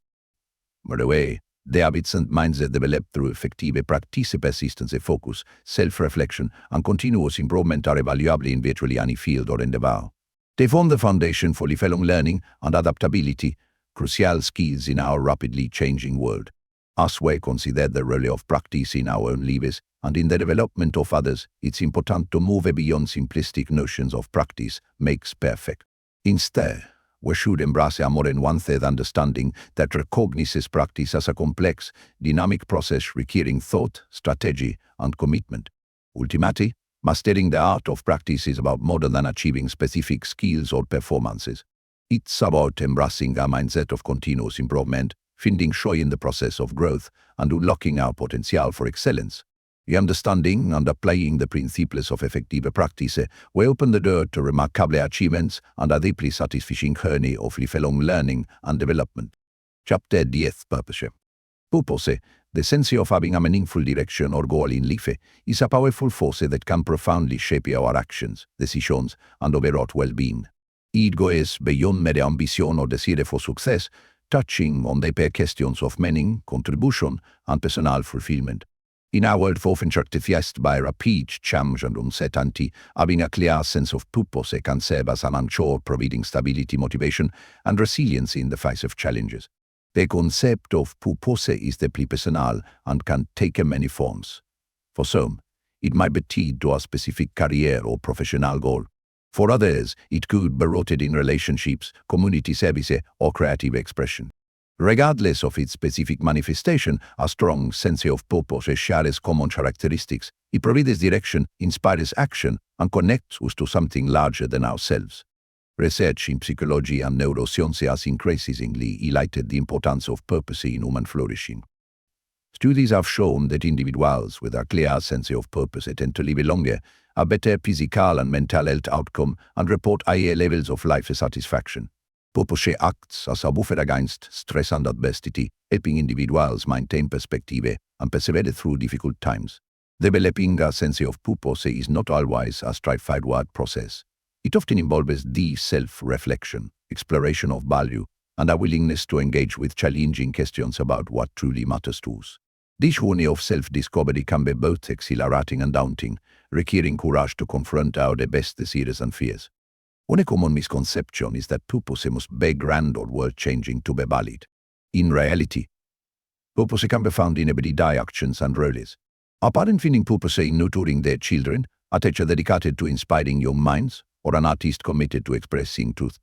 By the way, the habits and mindset developed through effective practice, persistence, focus, self-reflection, and continuous improvement are valuable in virtually any field or endeavor. They form the foundation for lifelong learning and adaptability, crucial skills in our rapidly changing world. As we consider the role of practice in our own lives and in the development of others, it's important to move beyond simplistic notions of practice makes perfect. Instead, we should embrace a more nuanced understanding that recognizes practice as a complex, dynamic process requiring thought, strategy, and commitment. Ultimately, mastering the art of practice is about more than achieving specific skills or performances. It's about embracing a mindset of continuous improvement, finding joy in the process of growth, and unlocking our potential for excellence. Understanding and applying the principles of effective practice will open the door to remarkable achievements and a deeply satisfying journey of lifelong learning and development. Chapter 10: Purpose. Purpose, the sense of having a meaningful direction or goal in life, is a powerful force that can profoundly shape our actions, decisions, and overall well-being. It goes beyond mere ambition or desire for success, touching on deeper questions of meaning, contribution, and personal fulfillment. In a world often characterized by rapid change and uncertainty, having a clear sense of purpose can serve as an anchor, providing stability, motivation, and resilience in the face of challenges. The concept of purpose is deeply personal and can take many forms. For some, it might be tied to a specific career or professional goal. For others, it could be rooted in relationships, community service, or creative expression. Regardless of its specific manifestation, a strong sense of purpose shares common characteristics. It provides direction, inspires action, and connects us to something larger than ourselves. Research in psychology and neuroscience has increasingly highlighted the importance of purpose in human flourishing. Studies have shown that individuals with a clear sense of purpose tend to live longer, have better physical and mental health outcome, and report higher levels of life satisfaction. Purpose acts as a buffer against stress and adversity, helping individuals maintain perspective and persevere through difficult times. Developing a sense of purpose is not always a straightforward process. It often involves deep self-reflection, exploration of value, and a willingness to engage with challenging questions about what truly matters to us. This journey of self-discovery can be both exhilarating and daunting, requiring courage to confront our best desires and fears. One common misconception is that purpose must be grand or world-changing to be valid. In reality, purpose can be found in everyday actions and roles. A parent finding purpose in nurturing their children, a teacher dedicated to inspiring young minds, or an artist committed to expressing truth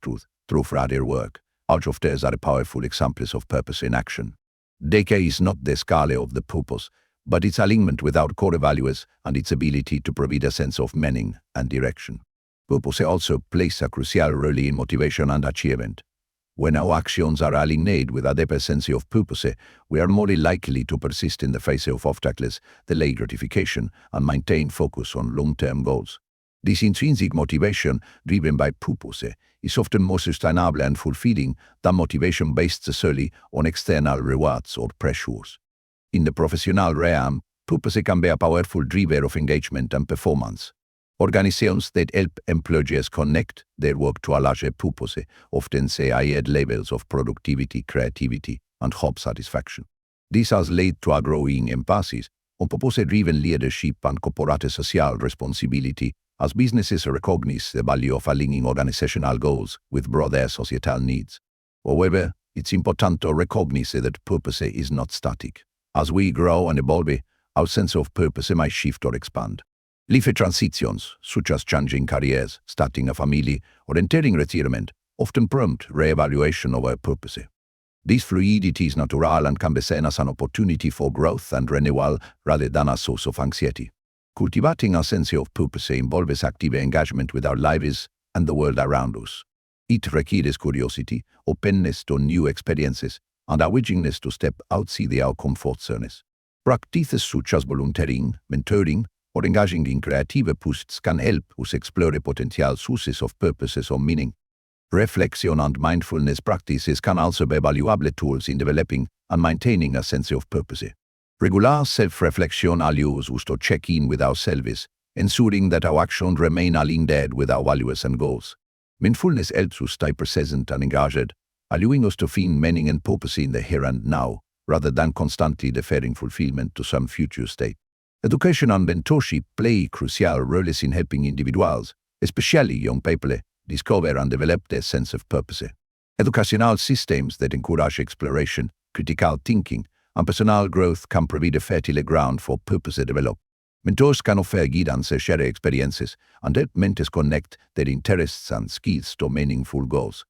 through their work. All of these are powerful examples of purpose in action. Decay is not the scale of the purpose, but its alignment with our core values and its ability to provide a sense of meaning and direction. Purpose also plays a crucial role in motivation and achievement. When our actions are aligned with a deeper sense of purpose, we are more likely to persist in the face of obstacles, delay gratification, and maintain focus on long-term goals. This intrinsic motivation, driven by purpose, is often more sustainable and fulfilling than motivation based solely on external rewards or pressures. In the professional realm, purpose can be a powerful driver of engagement and performance. Organizations that help employees connect their work to a larger purpose often see higher levels of productivity, creativity, and job satisfaction. This has led to a growing emphasis on purpose-driven leadership and corporate social responsibility as businesses recognize the value of aligning organizational goals with broader societal needs. However, it's important to recognize that purpose is not static. As we grow and evolve, our sense of purpose might shift or expand. Life transitions, such as changing careers, starting a family, or entering retirement, often prompt re-evaluation of our purpose. This fluidity is natural and can be seen as an opportunity for growth and renewal rather than a source of anxiety. Cultivating a sense of purpose involves active engagement with our lives and the world around us. It requires curiosity, openness to new experiences, and a willingness to step outside our comfort zones. Practices such as volunteering, mentoring, or engaging in creative pursuits can help us explore potential sources of purposes or meaning. Reflection and mindfulness practices can also be valuable tools in developing and maintaining a sense of purpose. Regular self-reflection allows us to check in with ourselves, ensuring that our actions remain aligned with our values and goals. Mindfulness helps us stay present and engaged, allowing us to find meaning and purpose in the here and now, rather than constantly deferring fulfillment to some future state. Education and mentorship play crucial roles in helping individuals, especially young people, discover and develop their sense of purpose. Educational systems that encourage exploration, critical thinking, and personal growth can provide a fertile ground for purpose development. Mentors can offer guidance, share experiences, and help mentors connect their interests and skills to meaningful goals.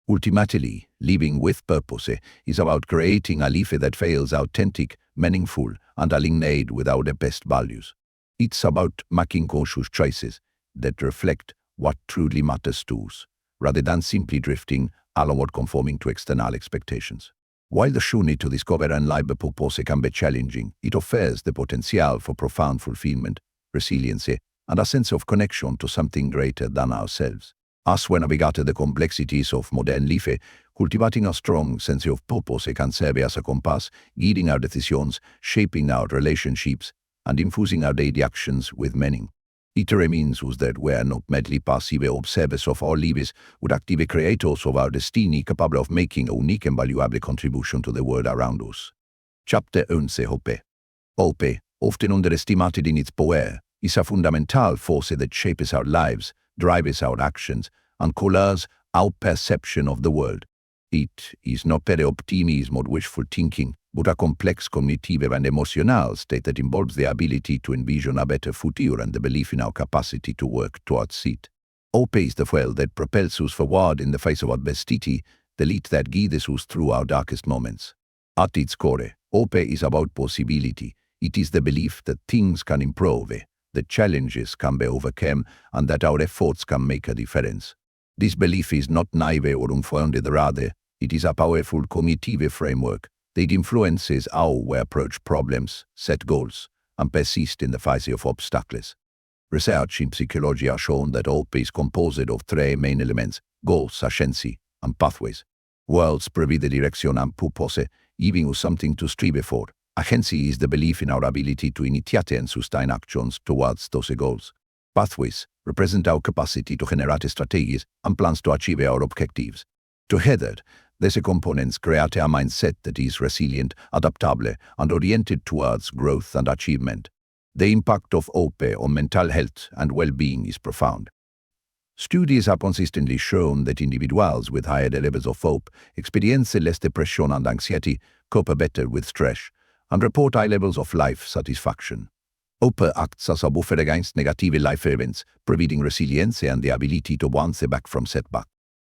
Ultimately, living with purpose is about creating a life that feels authentic, meaningful, and aligned with our best values. It's about making conscious choices that reflect what truly matters to us, rather than simply drifting along conforming to external expectations. While the journey to discover and live a purpose can be challenging, it offers the potential for profound fulfillment, resiliency, and a sense of connection to something greater than ourselves. As we navigate the complexities of modern life, cultivating a strong sense of purpose can serve as a compass, guiding our decisions, shaping our relationships, and infusing our daily actions with meaning. It reminds us that we are not merely passive observers of our lives, but active creators of our destiny, capable of making a unique and valuable contribution to the world around us. Chapter 11. Hope. Hope, often underestimated in its power, is a fundamental force that shapes our lives, drives our actions, and colors our perception of the world. It is not mere optimism or wishful thinking, but a complex cognitive and emotional state that involves the ability to envision a better future and the belief in our capacity to work towards it. Hope is the fuel that propels us forward in the face of adversity, the light that guides us through our darkest moments. At its core, hope is about possibility. It is the belief that things can improve, that challenges can be overcome, and that our efforts can make a difference. This belief is not naive or unfounded, rather, it is a powerful cognitive framework that influences how we approach problems, set goals, and persist in the face of obstacles. Research in psychology has shown that hope is composed of three main elements: goals, agency, and pathways. Words provide direction and purpose, giving us something to strive for. Agency is the belief in our ability to initiate and sustain actions towards those goals. Pathways represent our capacity to generate strategies and plans to achieve our objectives. Together, these components create a mindset that is resilient, adaptable, and oriented towards growth and achievement. The impact of hope on mental health and well-being is profound. Studies have consistently shown that individuals with higher levels of hope experience less depression and anxiety, cope better with stress, and report high levels of life satisfaction. Hope acts as a buffer against negative life events, providing resilience and the ability to bounce back from setbacks.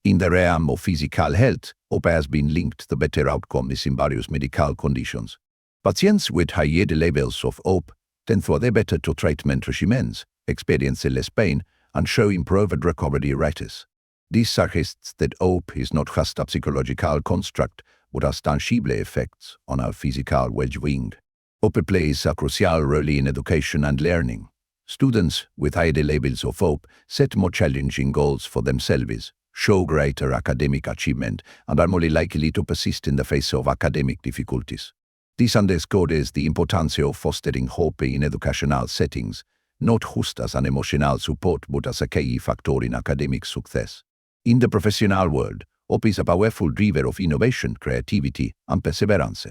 In the realm of physical health, hope has been linked to better outcomes in various medical conditions. Patients with higher levels of hope tend to adhere better to treatment regimens, experience less pain, and show improved recovery rates. This suggests that hope is not just a psychological construct, but has tangible effects on our physical well-being. Hope plays a crucial role in education and learning. Students with higher levels of hope set more challenging goals for themselves, show greater academic achievement, and are more likely to persist in the face of academic difficulties. This underscores the importance of fostering hope in educational settings, not just as an emotional support but as a key factor in academic success. In the professional world, hope is a powerful driver of innovation, creativity, and perseverance.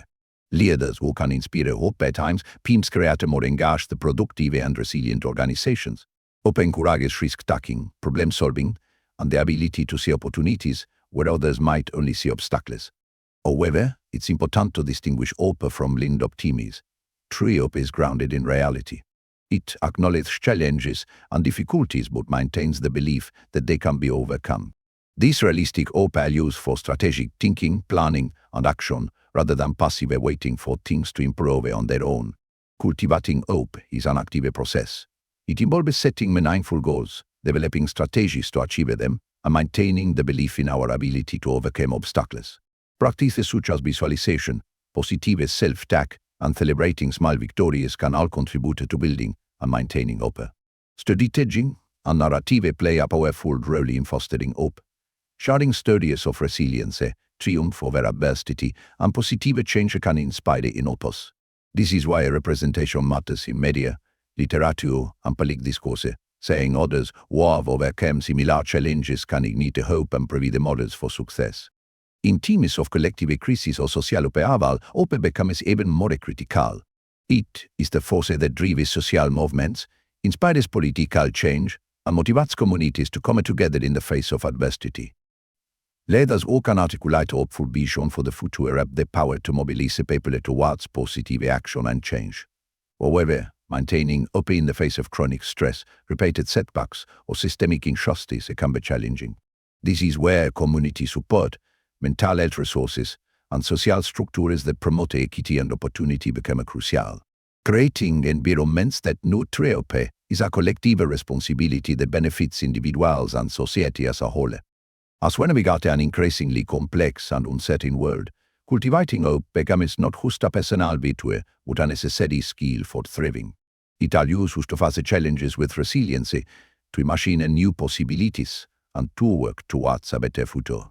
Leaders who can inspire hope at times create more engaged, productive, and resilient organizations. Hope encourages risk-taking, problem-solving, and the ability to see opportunities where others might only see obstacles. However, it's important to distinguish hope from blind optimism. True hope is grounded in reality. It acknowledges challenges and difficulties but maintains the belief that they can be overcome. This realistic hope is used for strategic thinking, planning, and action, rather than passive waiting for things to improve on their own. Cultivating hope is an active process. It involves setting meaningful goals, developing strategies to achieve them, and maintaining the belief in our ability to overcome obstacles. Practices such as visualization, positive self-talk, and celebrating small victories can all contribute to building and maintaining hope. Storytelling and narrative play a powerful role in fostering hope. Sharing stories of resilience, triumph over adversity, and positive change can inspire in others. This is why representation matters in media, literature, and public discourse. Saying others who have overcome similar challenges can ignite hope and provide models for success. In times of collective crisis or social upheaval, hope becomes even more critical. It is the force that drives social movements, inspires political change, and motivates communities to come together in the face of adversity. Leaders who can articulate hopeful vision for the future have the power to mobilize people towards positive action and change. However, maintaining hope in the face of chronic stress, repeated setbacks, or systemic injustice can be challenging. This is where community support, mental health resources, and social structures that promote equity and opportunity become crucial. Creating environments that nurture hope is a collective responsibility that benefits individuals and society as a whole. As we navigate an increasingly complex and uncertain world, cultivating hope becomes not just a personal virtue, but a necessary skill for thriving. It allows us to face challenges with resiliency, to imagine new possibilities, and to work towards a better future.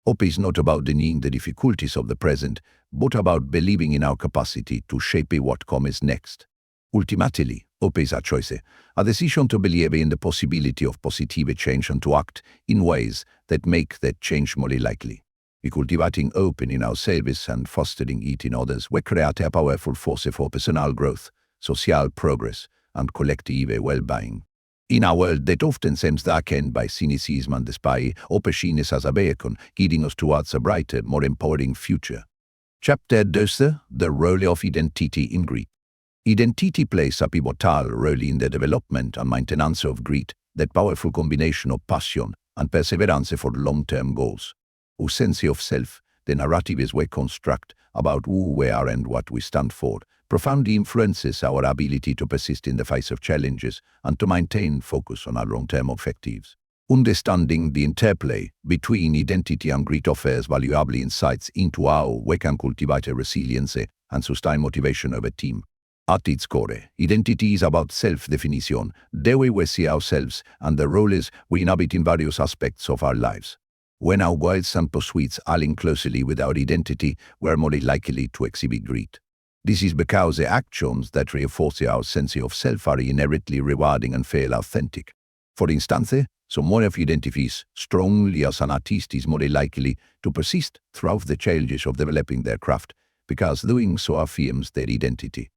Hope is not about denying the difficulties of the present, but about believing in our capacity to shape what comes next. Ultimately, hope is a choice, a decision to believe in the possibility of positive change and to act in ways that make that change more likely. By cultivating hope in ourselves and fostering it in others, we create a powerful force for personal growth, social progress, and collective well-being. In a world that often seems darkened by cynicism and despair, hope shines as a beacon, guiding us towards a brighter, more empowering future. Chapter 2: The Role of Identity in Grit. Identity plays a pivotal role in the development and maintenance of grit, that powerful combination of passion and perseverance for long-term goals. Our sense of self, the narratives we construct about who we are and what we stand for, profoundly influences our ability to persist in the face of challenges and to maintain focus on our long-term objectives. Understanding the interplay between identity and grit offers valuable insights into how we can cultivate resilience and sustain motivation over time. At its core, identity is about self-definition, the way we see ourselves and the roles we inhabit in various aspects of our lives. When our goals and pursuits align closely with our identity, we are more likely to exhibit grit. This is because the actions that reinforce our sense of self are inherently rewarding and feel authentic. For instance, someone who identifies strongly as an artist is more likely to persist throughout the challenges of developing their craft, because doing so affirms their identity.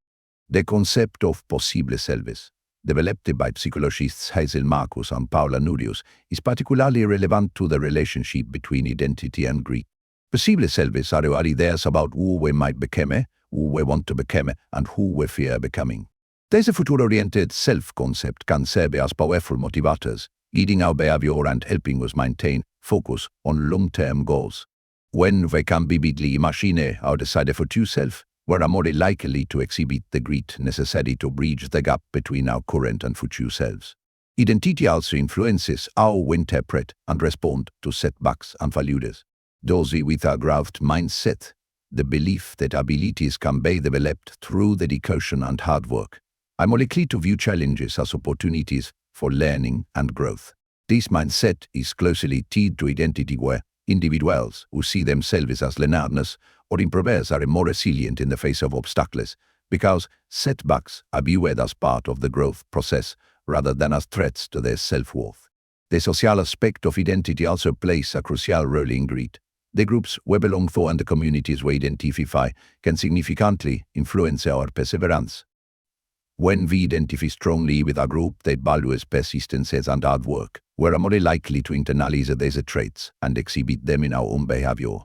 The concept of possible selves, developed by psychologists Hazel Marcus and Paula Nurius, is particularly relevant to the relationship between identity and grit. Possible selves are ideas about who we might become, who we want to become, and who we fear becoming. This future-oriented self-concept can serve as powerful motivators, guiding our behavior and helping us maintain focus on long-term goals. When we can vividly imagine our desired future self, we are more likely to exhibit the grit necessary to bridge the gap between our current and future selves. Identity also influences how we interpret and respond to setbacks and failures. Those with a growth mindset, the belief that abilities can be developed through dedication and hard work, are more likely to view challenges as opportunities for learning and growth. This mindset is closely tied to identity, where individuals who see themselves as learners or improvers are more resilient in the face of obstacles, because setbacks are viewed as part of the growth process rather than as threats to their self-worth. The social aspect of identity also plays a crucial role in grit. The groups we belong to and the communities we identify can significantly influence our perseverance. When we identify strongly with a group that values persistence and hard work, we are more likely to internalize these traits and exhibit them in our own behavior.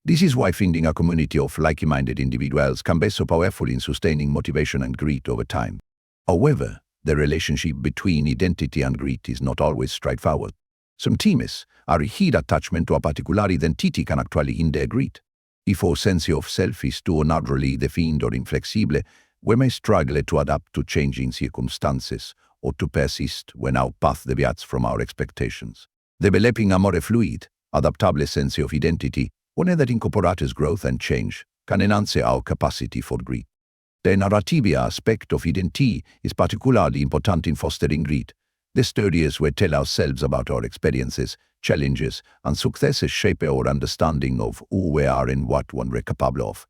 This is why finding a community of like-minded individuals can be so powerful in sustaining motivation and grit over time. However, the relationship between identity and grit is not always straightforward. Some teams are rigid attachment to a particular identity can actually hinder grit. If our sense of self is too narrowly defined or inflexible, we may struggle to adapt to changing circumstances or to persist when our path deviates from our expectations. Developing a more fluid, adaptable sense of identity, one that incorporates growth and change, can enhance our capacity for grit. The narrative aspect of identity is particularly important in fostering grit. The stories we tell ourselves about our experiences, challenges, and successes shape our understanding of who we are and what we're capable of.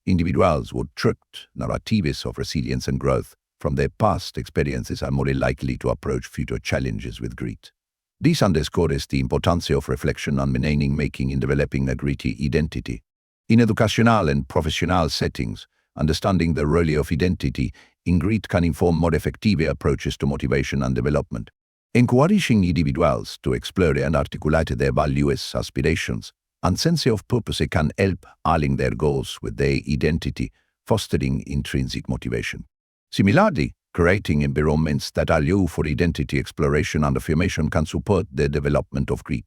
Individuals who trucked narratives of resilience and growth from their past experiences are more likely to approach future challenges with grit. This underscores the importance of reflection and meaning-making in developing a gritty identity. In educational and professional settings, understanding the role of identity in grit can inform more effective approaches to motivation and development. Encouraging individuals to explore and articulate their values, aspirations, and sense of purpose can help align their goals with their identity, fostering intrinsic motivation. Similarly, creating environments that allow for identity exploration and affirmation can support the development of grit.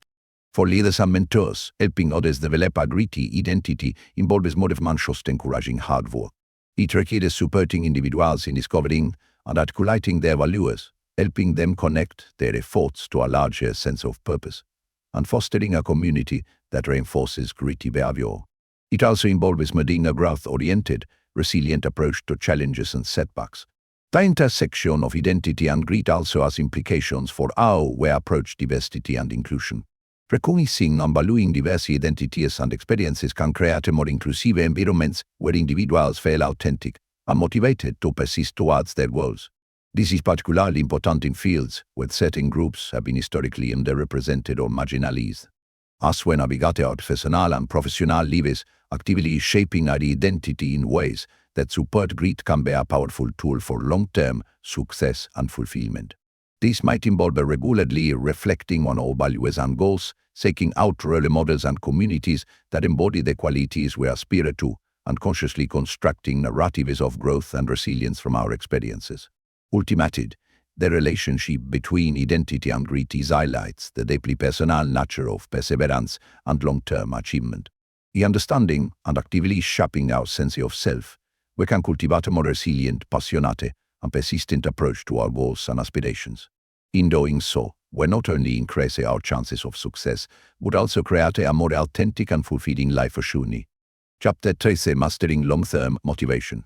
For leaders and mentors, helping others develop a gritty identity involves more than just encouraging hard work. It requires supporting individuals in discovering and articulating their values, helping them connect their efforts to a larger sense of purpose, and fostering a community that reinforces gritty behavior. It also involves maintaining a growth-oriented, resilient approach to challenges and setbacks. The intersection of identity and grit also has implications for how we approach diversity and inclusion. Recognizing and valuing diverse identities and experiences can create more inclusive environments where individuals feel authentic and motivated to persist towards their goals. This is particularly important in fields where certain groups have been historically underrepresented or marginalized. As we navigate our personal and professional lives, actively shaping our identity in ways that support grit can be a powerful tool for long-term success and fulfillment. This might involve regularly reflecting on our values and goals, seeking out role models and communities that embody the qualities we aspire to, and consciously constructing narratives of growth and resilience from our experiences. Ultimately, the relationship between identity and grit highlights the deeply personal nature of perseverance and long-term achievement. In understanding and actively shaping our sense of self, we can cultivate a more resilient, passionate, and persistent approach to our goals and aspirations. In doing so, will not only increase our chances of success, but also create a more authentic and fulfilling life for Shuni. Chapter 13: Mastering Long-Term Motivation.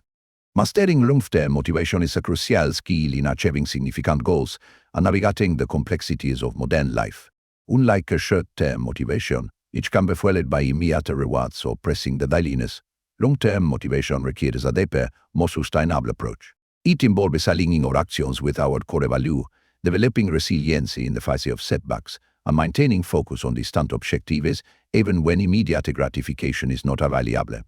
Mastering long-term motivation is a crucial skill in achieving significant goals and navigating the complexities of modern life. Unlike a short-term motivation, which can be fueled by immediate rewards or pressing the dailiness, long-term motivation requires a deeper, more sustainable approach. It involves aligning our actions with our core value, developing resilience in the face of setbacks, and maintaining focus on distant objectives even when immediate gratification is not available.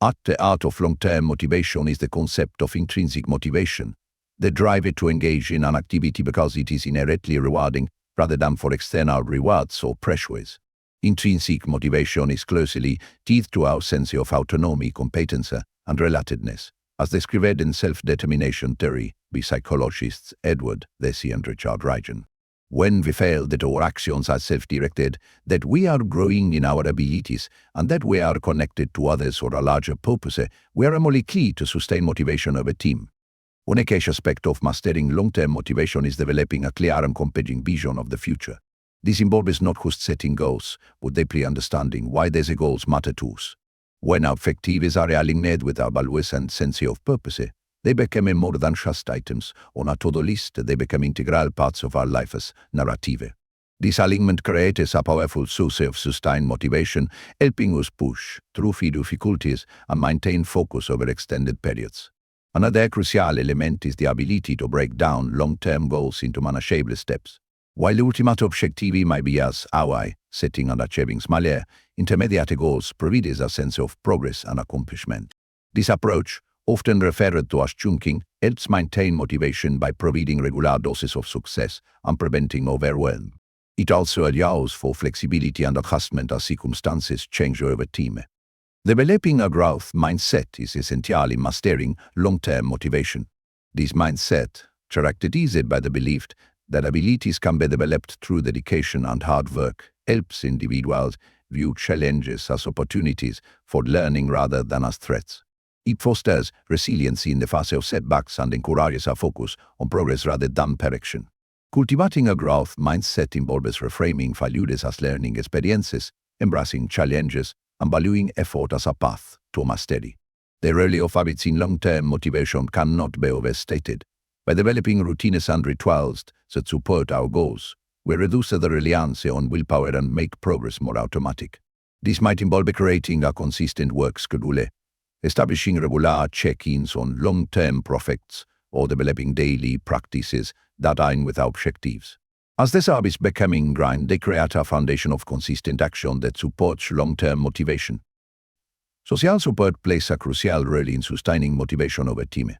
At the heart of long-term motivation is the concept of intrinsic motivation, the drive to engage in an activity because it is inherently rewarding rather than for external rewards or pressures. Intrinsic motivation is closely tied to our sense of autonomy, competence, and relatedness, as described in self-determination theory by psychologists Edward Deci and Richard Rigen. When we feel that our actions are self-directed, that we are growing in our abilities, and that we are connected to others or a larger purpose, we are more likely to sustain motivation of a team. One key aspect of mastering long-term motivation is developing a clear and compelling vision of the future. This involves not just setting goals, but deeply understanding why these goals matter to us. When our objectives are aligned with our values and sense of purpose, they become more than just items on a to-do list. They become integral parts of our life's narrative. This alignment creates a powerful source of sustained motivation, helping us push through difficulties and maintain focus over extended periods. Another crucial element is the ability to break down long-term goals into manageable steps. While the ultimate objective might be as high, setting and achieving smaller, intermediate goals provide a sense of progress and accomplishment. This approach, often referred to as chunking, helps maintain motivation by providing regular doses of success and preventing overwhelm. It also allows for flexibility and adjustment as circumstances change over time. Developing a growth mindset is essential in mastering long-term motivation. This mindset, characterized by the belief that abilities can be developed through dedication and hard work, helps individuals view challenges as opportunities for learning rather than as threats. It fosters resilience in the face of setbacks and encourages a focus on progress rather than perfection. Cultivating a growth mindset involves reframing failures as learning experiences, embracing challenges, and valuing effort as a path to mastery. The role of habits in long-term motivation cannot be overstated. By developing routines and rituals that support our goals, we reduce the reliance on willpower and make progress more automatic. This might involve creating a consistent work schedule, establishing regular check-ins on long-term projects, or developing daily practices that align with our objectives. As these habits become ingrained, they create a foundation of consistent action that supports long-term motivation. Social support plays a crucial role in sustaining motivation over time.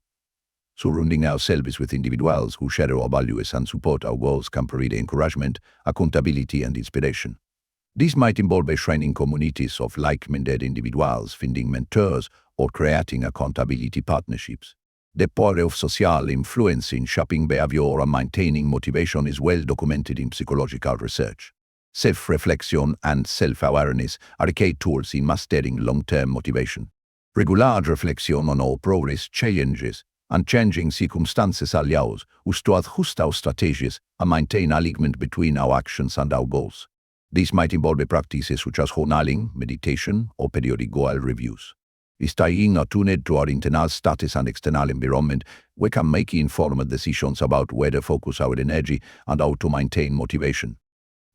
Surrounding ourselves with individuals who share our values and support our goals can provide encouragement, accountability, and inspiration. This might involve training communities of like-minded individuals, finding mentors, or creating accountability partnerships. The power of social influence in shaping behavior and maintaining motivation is well documented in psychological research. Self-reflection and self-awareness are key tools in mastering long-term motivation. Regular reflection on our progress, challenges, and changing circumstances allows us to adjust our strategies and maintain alignment between our actions and our goals. This might involve practices such as journaling, meditation, or periodic goal reviews. Staying attuned to our internal status and external environment, we can make informed decisions about where to focus our energy and how to maintain motivation.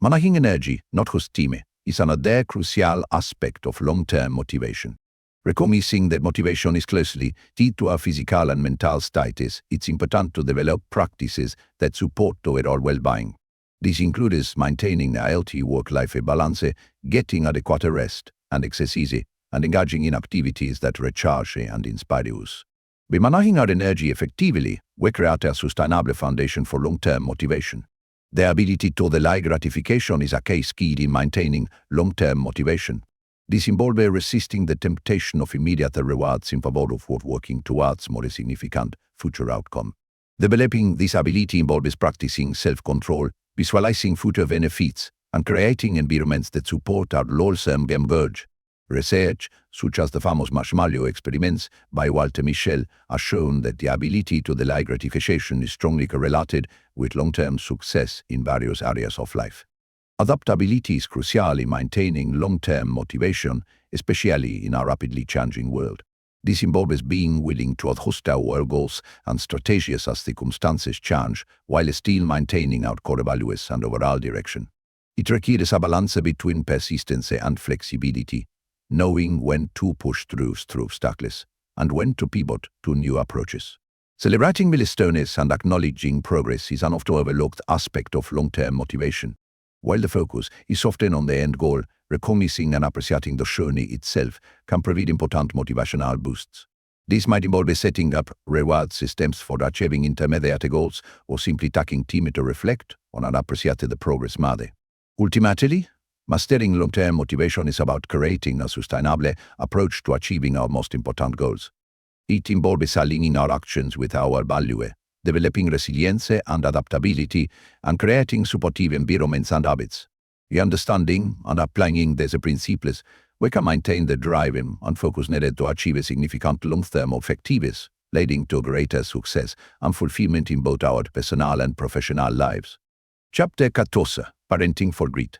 Managing energy, not just time, is another crucial aspect of long-term motivation. Recognizing that motivation is closely tied to our physical and mental status, it's important to develop practices that support overall well-being. This includes maintaining a healthy work-life balance, getting adequate rest and exercise, and engaging in activities that recharge and inspire us. By managing our energy effectively, we create a sustainable foundation for long-term motivation. The ability to delay gratification is a key skill in maintaining long-term motivation. This involves resisting the temptation of immediate rewards in favor of working towards more significant future outcome. Developing this ability involves practicing self-control, visualizing future benefits, and creating environments that support our long-term goals. Research, such as the famous marshmallow experiments by Walter Mischel, has shown that the ability to delay gratification is strongly correlated with long-term success in various areas of life. Adaptability is crucial in maintaining long-term motivation, especially in a rapidly changing world. This involves being willing to adjust our goals and strategies as circumstances change, while still maintaining our core values and overall direction. It requires a balance between persistence and flexibility, knowing when to push through obstacles and when to pivot to new approaches. Celebrating milestones and acknowledging progress is an often overlooked aspect of long-term motivation. While the focus is often on the end goal, recognizing and appreciating the journey itself can provide important motivational boosts. This might involve setting up reward systems for achieving intermediate goals or simply taking time to reflect on and appreciate the progress made. Ultimately, mastering long-term motivation is about creating a sustainable approach to achieving our most important goals. It involves aligning our actions with our values, developing resilience and adaptability, and creating supportive environments and habits. By understanding and applying these principles, we can maintain the drive and focus needed to achieve significant long-term objectives, leading to greater success and fulfillment in both our personal and professional lives. Chapter 14. Parenting for Grit.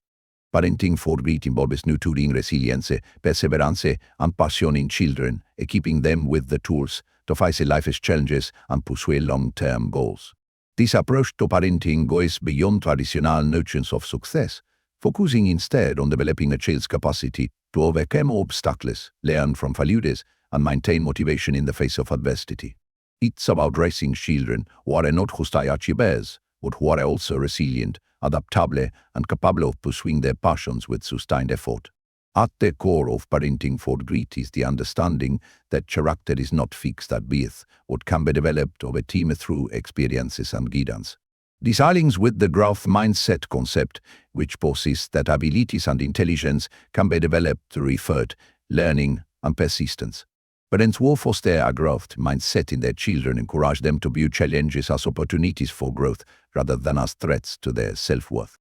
Parenting for Grit involves nurturing resilience, perseverance, and passion in children, equipping them with the tools to face life's challenges and pursue long-term goals. This approach to parenting goes beyond traditional notions of success, focusing instead on developing a child's capacity to overcome obstacles, learn from failures, and maintain motivation in the face of adversity. It's about raising children who are not just achievers, but who are also resilient, adaptable, and capable of pursuing their passions with sustained effort. At the core of parenting for grit is the understanding that character is not fixed at birth, but can be developed over time through experiences and guidance. This aligns with the growth mindset concept, which posits that abilities and intelligence can be developed through effort, learning, and persistence. Parents who foster a growth mindset in their children encourage them to view challenges as opportunities for growth rather than as threats to their self-worth.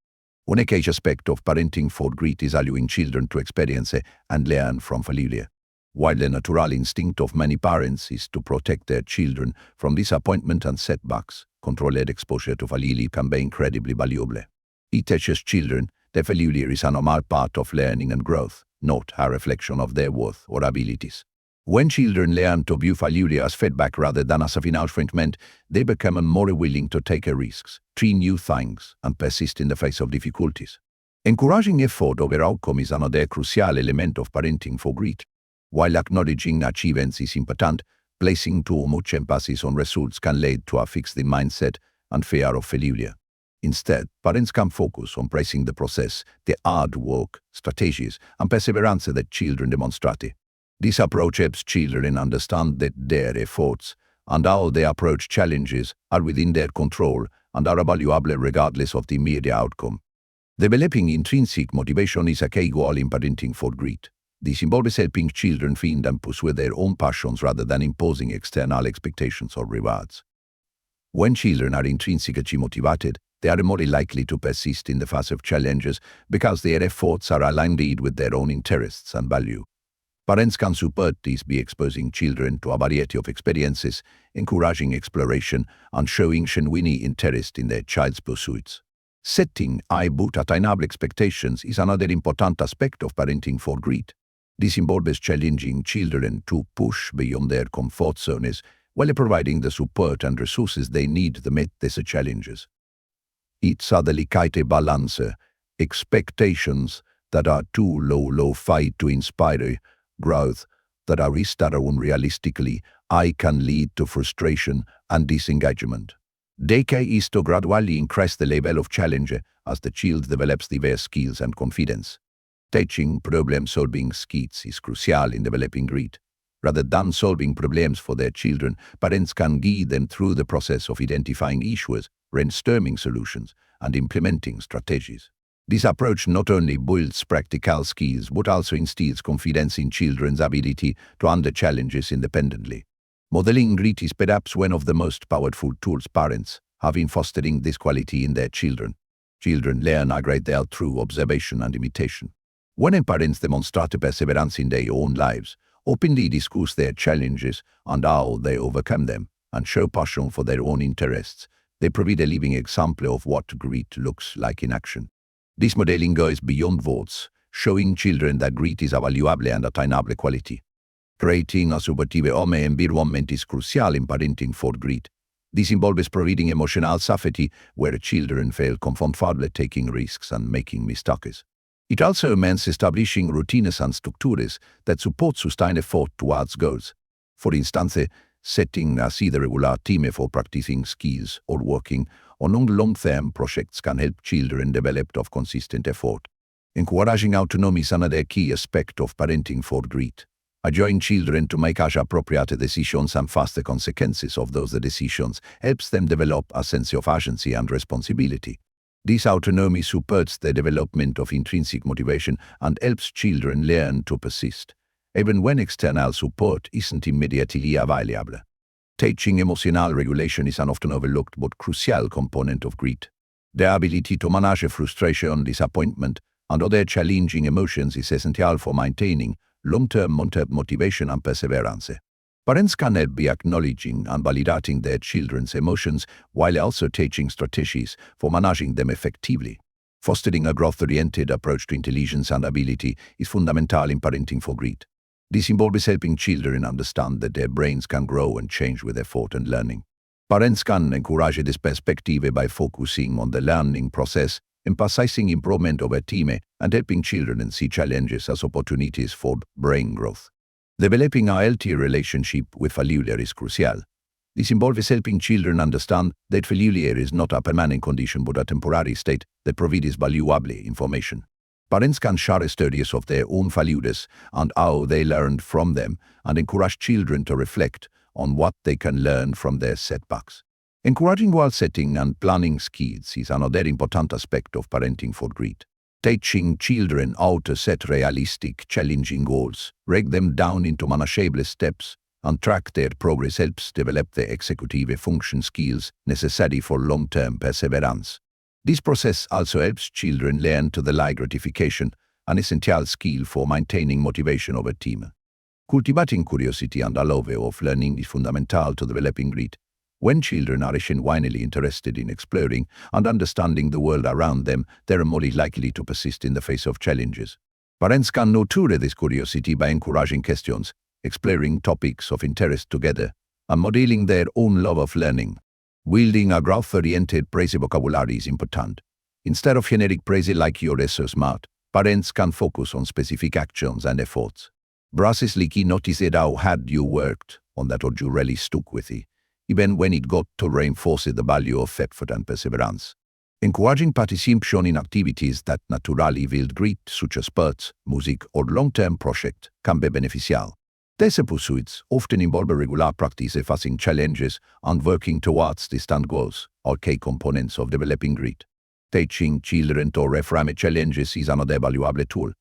One key aspect of parenting for grit is allowing children to experience and learn from failure. While the natural instinct of many parents is to protect their children from disappointment and setbacks, controlled exposure to failure can be incredibly valuable. It teaches children that failure is a normal part of learning and growth, not a reflection of their worth or abilities. When children learn to view failure as feedback rather than as a final treatment, they become more willing to take risks, try new things, and persist in the face of difficulties. Encouraging effort over outcome is another crucial element of parenting for grit. While acknowledging achievements is important, placing too much emphasis on results can lead to a fixed mindset and fear of failure. Instead, parents can focus on praising the process, the hard work, strategies, and perseverance that children demonstrate. This approach helps children understand that their efforts and how they approach challenges are within their control and are valuable regardless of the immediate outcome. Developing intrinsic motivation is a key goal in parenting for grit. This involves helping children find and pursue their own passions rather than imposing external expectations or rewards. When children are intrinsically motivated, they are more likely to persist in the face of challenges because their efforts are aligned with their own interests and values. Parents can support this by exposing children to a variety of experiences, encouraging exploration, and showing genuine interest in their child's pursuits. Setting high but attainable expectations is another important aspect of parenting for grit. This involves challenging children to push beyond their comfort zones while providing the support and resources they need to meet these challenges. It's a delicate balance. Expectations that are too low fight to inspire growth, that are set unrealistically high can lead to frustration and disengagement. The key is to gradually increase the level of challenge as the child develops diverse skills and confidence. Teaching problem-solving skills is crucial in developing grit. Rather than solving problems for their children, parents can guide them through the process of identifying issues, brainstorming solutions, and implementing strategies. This approach not only builds practical skills but also instills confidence in children's ability to handle challenges independently. Modeling grit is perhaps one of the most powerful tools parents have in fostering this quality in their children. Children learn a great deal through observation and imitation. When parents demonstrate perseverance in their own lives, openly discuss their challenges and how they overcome them, and show passion for their own interests, they provide a living example of what grit looks like in action. This modeling goes beyond words, showing children that grit is a valuable and attainable quality. Creating a supportive home environment is crucial in parenting for grit. This involves providing emotional safety where children feel comfortable taking risks and making mistakes. It also means establishing routines and structures that support sustained effort towards goals. For instance, setting aside a regular time for practicing skills or working on long-term projects can help children develop consistent effort. Encouraging autonomy is another key aspect of parenting for grit. Allowing children to make age-appropriate decisions and face the consequences of those decisions helps them develop a sense of agency and responsibility. This autonomy supports the development of intrinsic motivation and helps children learn to persist, even when external support isn't immediately available. Teaching emotional regulation is an often overlooked but crucial component of grit. The ability to manage frustration, disappointment, and other challenging emotions is essential for maintaining long-term motivation and perseverance. Parents can help by acknowledging and validating their children's emotions while also teaching strategies for managing them effectively. Fostering a growth-oriented approach to intelligence and ability is fundamental in parenting for grit. This involves helping children understand that their brains can grow and change with effort and learning. Parents can encourage this perspective by focusing on the learning process, emphasizing improvement over time, and helping children see challenges as opportunities for brain growth. Developing a healthy relationship with failure is crucial. This involves helping children understand that failure is not a permanent condition but a temporary state that provides valuable information. Parents can share stories of their own failures and how they learned from them, and encourage children to reflect on what they can learn from their setbacks. Encouraging goal setting and planning skills is another important aspect of parenting for grit. Teaching children how to set realistic, challenging goals, break them down into manageable steps, and track their progress helps develop the executive function skills necessary for long-term perseverance. This process also helps children learn to delay gratification, an essential skill for maintaining motivation over time. Cultivating curiosity and a love of learning is fundamental to developing grit. When children are genuinely interested in exploring and understanding the world around them, they are more likely to persist in the face of challenges. Parents can nurture this curiosity by encouraging questions, exploring topics of interest together, and modeling their own love of learning. Wielding a growth-oriented praise vocabulary is important. Instead of generic praise like "you're so smart," parents can focus on specific actions and efforts. Phrases like "noticed how hard you worked on that," or "you really stuck with it," even when it got to reinforce the value of effort and perseverance. Encouraging participation in activities that naturally build grit, such as sports, music, or long-term projects, can be beneficial. These pursuits often involve regular practice of facing challenges and working towards distant goals, all key components of developing grit. Teaching children to reframe challenges is another valuable tool,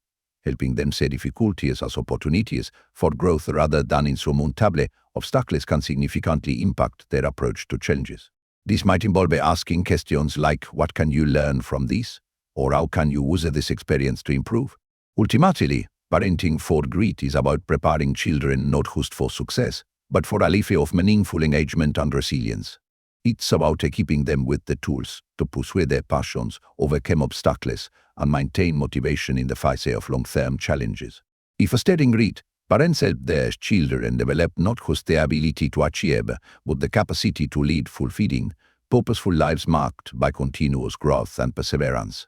helping them see difficulties as opportunities for growth rather than insurmountable obstacles can significantly impact their approach to challenges. This might involve asking questions like, "What can you learn from this?" or "How can you use this experience to improve?" Ultimately, parenting for grit is about preparing children not just for success, but for a life of meaningful engagement and resilience. It's about equipping them with the tools to pursue their passions, overcome obstacles, and maintain motivation in the face of long-term challenges. If fostering grit, parents help their children develop not just the ability to achieve, but the capacity to lead fulfilling, purposeful lives marked by continuous growth and perseverance.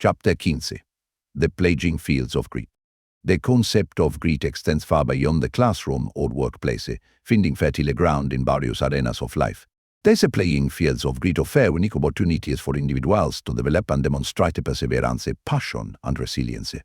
Chapter 15. The playing fields of grit. The concept of grit extends far beyond the classroom or workplace, finding fertile ground in various arenas of life. These playing fields of grit offer unique opportunities for individuals to develop and demonstrate perseverance, passion, and resilience.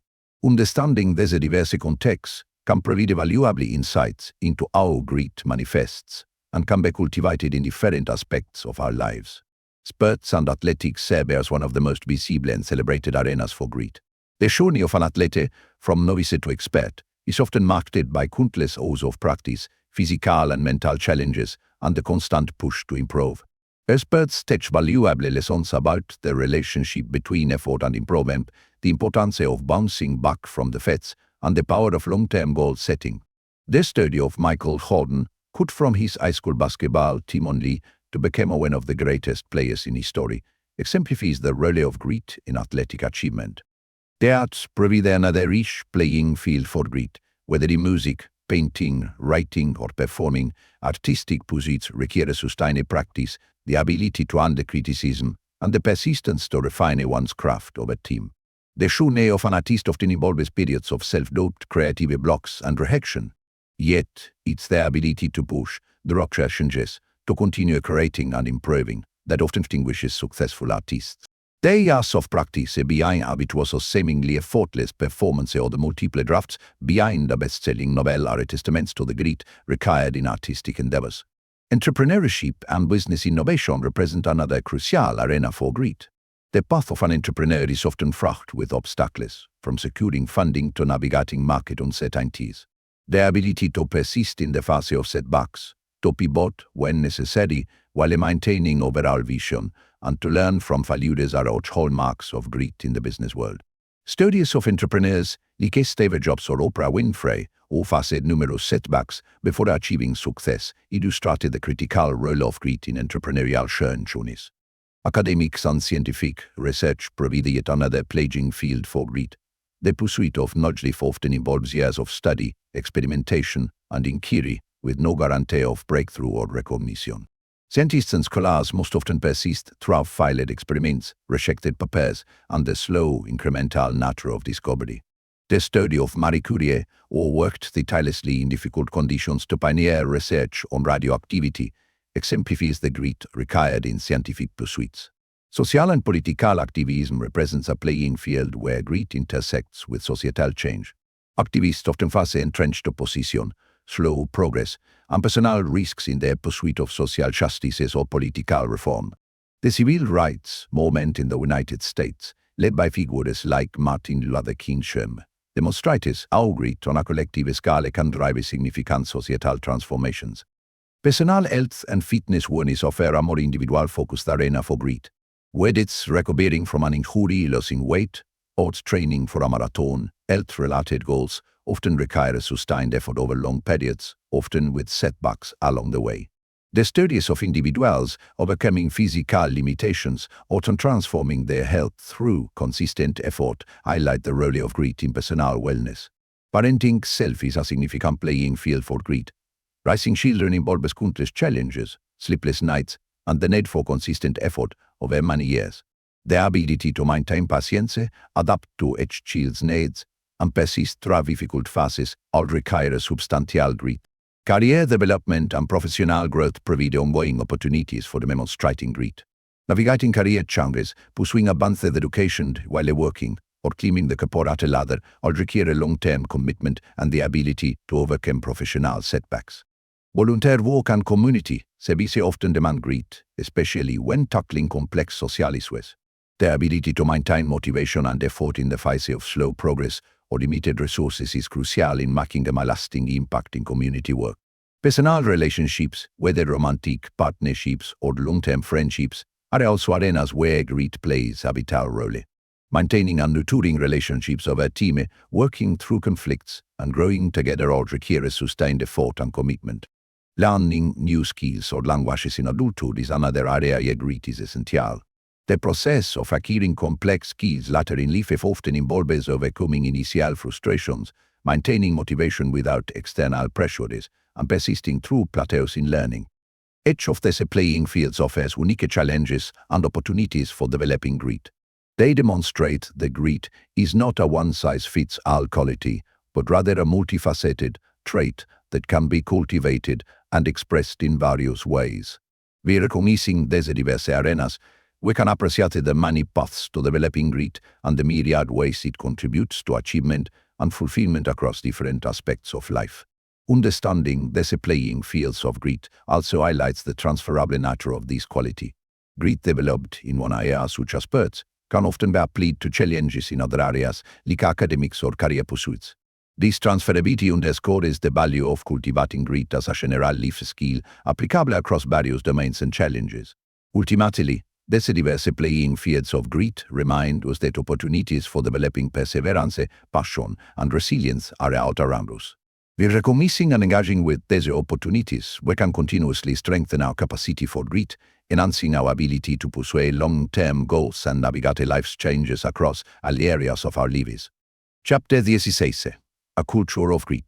Understanding these diverse contexts can provide valuable insights into how grit manifests and can be cultivated in different aspects of our lives. Sports and athletics serve as one of the most visible and celebrated arenas for grit. The journey of an athlete, from novice to expert, is often marked by countless hours of practice, physical and mental challenges, and the constant push to improve. Experts teach valuable lessons about the relationship between effort and improvement, the importance of bouncing back from defeats, and the power of long-term goal setting. The study of Michael Jordan, cut from his high school basketball team only to become one of the greatest players in history, exemplifies the role of grit in athletic achievement. The arts provide another rich playing field for grit, whether in music, painting, writing, or performing. Artistic pursuits require sustained practice, the ability to handle criticism, and the persistence to refine one's craft over time. The journey of an artist often involves periods of self-doubt, creative blocks, and rejection. Yet, it's their ability to push through challenges, to continue creating and improving, that often distinguishes successful artists. The years of practice behind habitual or seemingly effortless performance or the multiple drafts behind the best-selling novel are testaments to the grit required in artistic endeavors. Entrepreneurship and business innovation represent another crucial arena for grit. The path of an entrepreneur is often fraught with obstacles, from securing funding to navigating market uncertainties. The ability to persist in the face of setbacks, to pivot when necessary while maintaining overall vision, and to learn from failures are hallmarks of grit in the business world. Studies of entrepreneurs like Steve Jobs or Oprah Winfrey all faced numerous setbacks before achieving success, illustrated the critical role of grit in entrepreneurial journeys. Academics and scientific research provide yet another playing field for grit. The pursuit of knowledge often involves years of study, experimentation, and inquiry, with no guarantee of breakthrough or recognition. Scientists and scholars most often persist through failed experiments, rejected papers, and the slow, incremental nature of discovery. The study of Marie Curie, who worked tirelessly in difficult conditions to pioneer research on radioactivity, exemplifies the grit required in scientific pursuits. Social and political activism represents a playing field where grit intersects with societal change. Activists often face entrenched opposition, slow progress, and personal risks in their pursuit of social justice or political reform. The civil rights movement in the United States, led by figures like Martin Luther King Jr., demonstrates how grit on a collective scale can drive significant societal transformations. Personal health and fitness wellness offer a more individual-focused arena for grit, whether it's recovering from an injury, losing weight, or training for a marathon. Health-related goals often require sustained effort over long periods, often with setbacks along the way. The studies of individuals overcoming physical limitations, often transforming their health through consistent effort, highlight the role of grit in personal wellness. Parenting itself is a significant playing field for grit. Raising children involves countless challenges, sleepless nights, and the need for consistent effort over many years. The ability to maintain patience, adapt to each child's needs, and persist through difficult phases all require substantial grit. Career development and professional growth provide ongoing opportunities for demonstrating grit. Navigating career challenges, pursuing advanced education while working, or climbing the corporate ladder all require long-term commitment and the ability to overcome professional setbacks. Volunteer work and community service often demand grit, especially when tackling complex social issues. The ability to maintain motivation and effort in the face of slow progress or limited resources is crucial in making a lasting impact in community work. Personal relationships, whether romantic partnerships or long-term friendships, are also arenas where grit plays a vital role. Maintaining and nurturing relationships over time, working through conflicts, and growing together all require sustained effort and commitment. Learning new skills or languages in adulthood is another area where grit is essential. The process of acquiring complex skills later in life often involves overcoming initial frustrations, maintaining motivation without external pressures, and persisting through plateaus in learning. Each of these playing fields offers unique challenges and opportunities for developing grit. They demonstrate that grit is not a one-size-fits-all quality, but rather a multifaceted trait that can be cultivated and expressed in various ways. By recognizing these diverse arenas, we can appreciate the many paths to developing grit and the myriad ways it contributes to achievement and fulfillment across different aspects of life. Understanding these playing fields of grit also highlights the transferable nature of this quality. Grit developed in one area, such as sports, can often be applied to challenges in other areas, like academics or career pursuits. This transferability underscores the value of cultivating grit as a general life skill applicable across various domains and challenges. Ultimately, these diverse playing fields of grit remind us that opportunities for developing perseverance, passion, and resilience are out around us. By recognizing and engaging with these opportunities, we can continuously strengthen our capacity for grit, enhancing our ability to pursue long-term goals and navigate life's changes across all areas of our lives. Chapter 16. A culture of grit.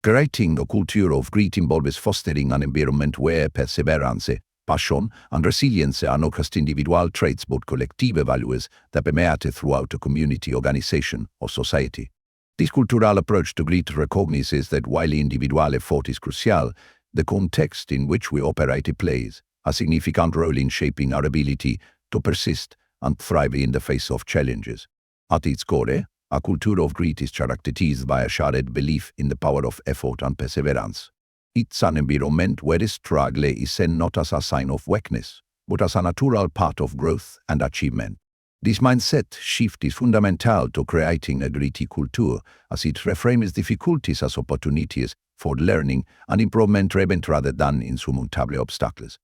Creating a culture of grit involves fostering an environment where perseverance, passion, and resilience are not just individual traits but collective values that permeate throughout a community, organization, or society. This cultural approach to grit recognizes that while individual effort is crucial, the context in which we operate plays a significant role in shaping our ability to persist and thrive in the face of challenges. At its core, a culture of grit is characterized by a shared belief in the power of effort and perseverance. It's an environment where the struggle is seen not as a sign of weakness, but as a natural part of growth and achievement. This mindset shift is fundamental to creating a gritty culture, as it reframes difficulties as opportunities for learning and improvement rather than insurmountable obstacles.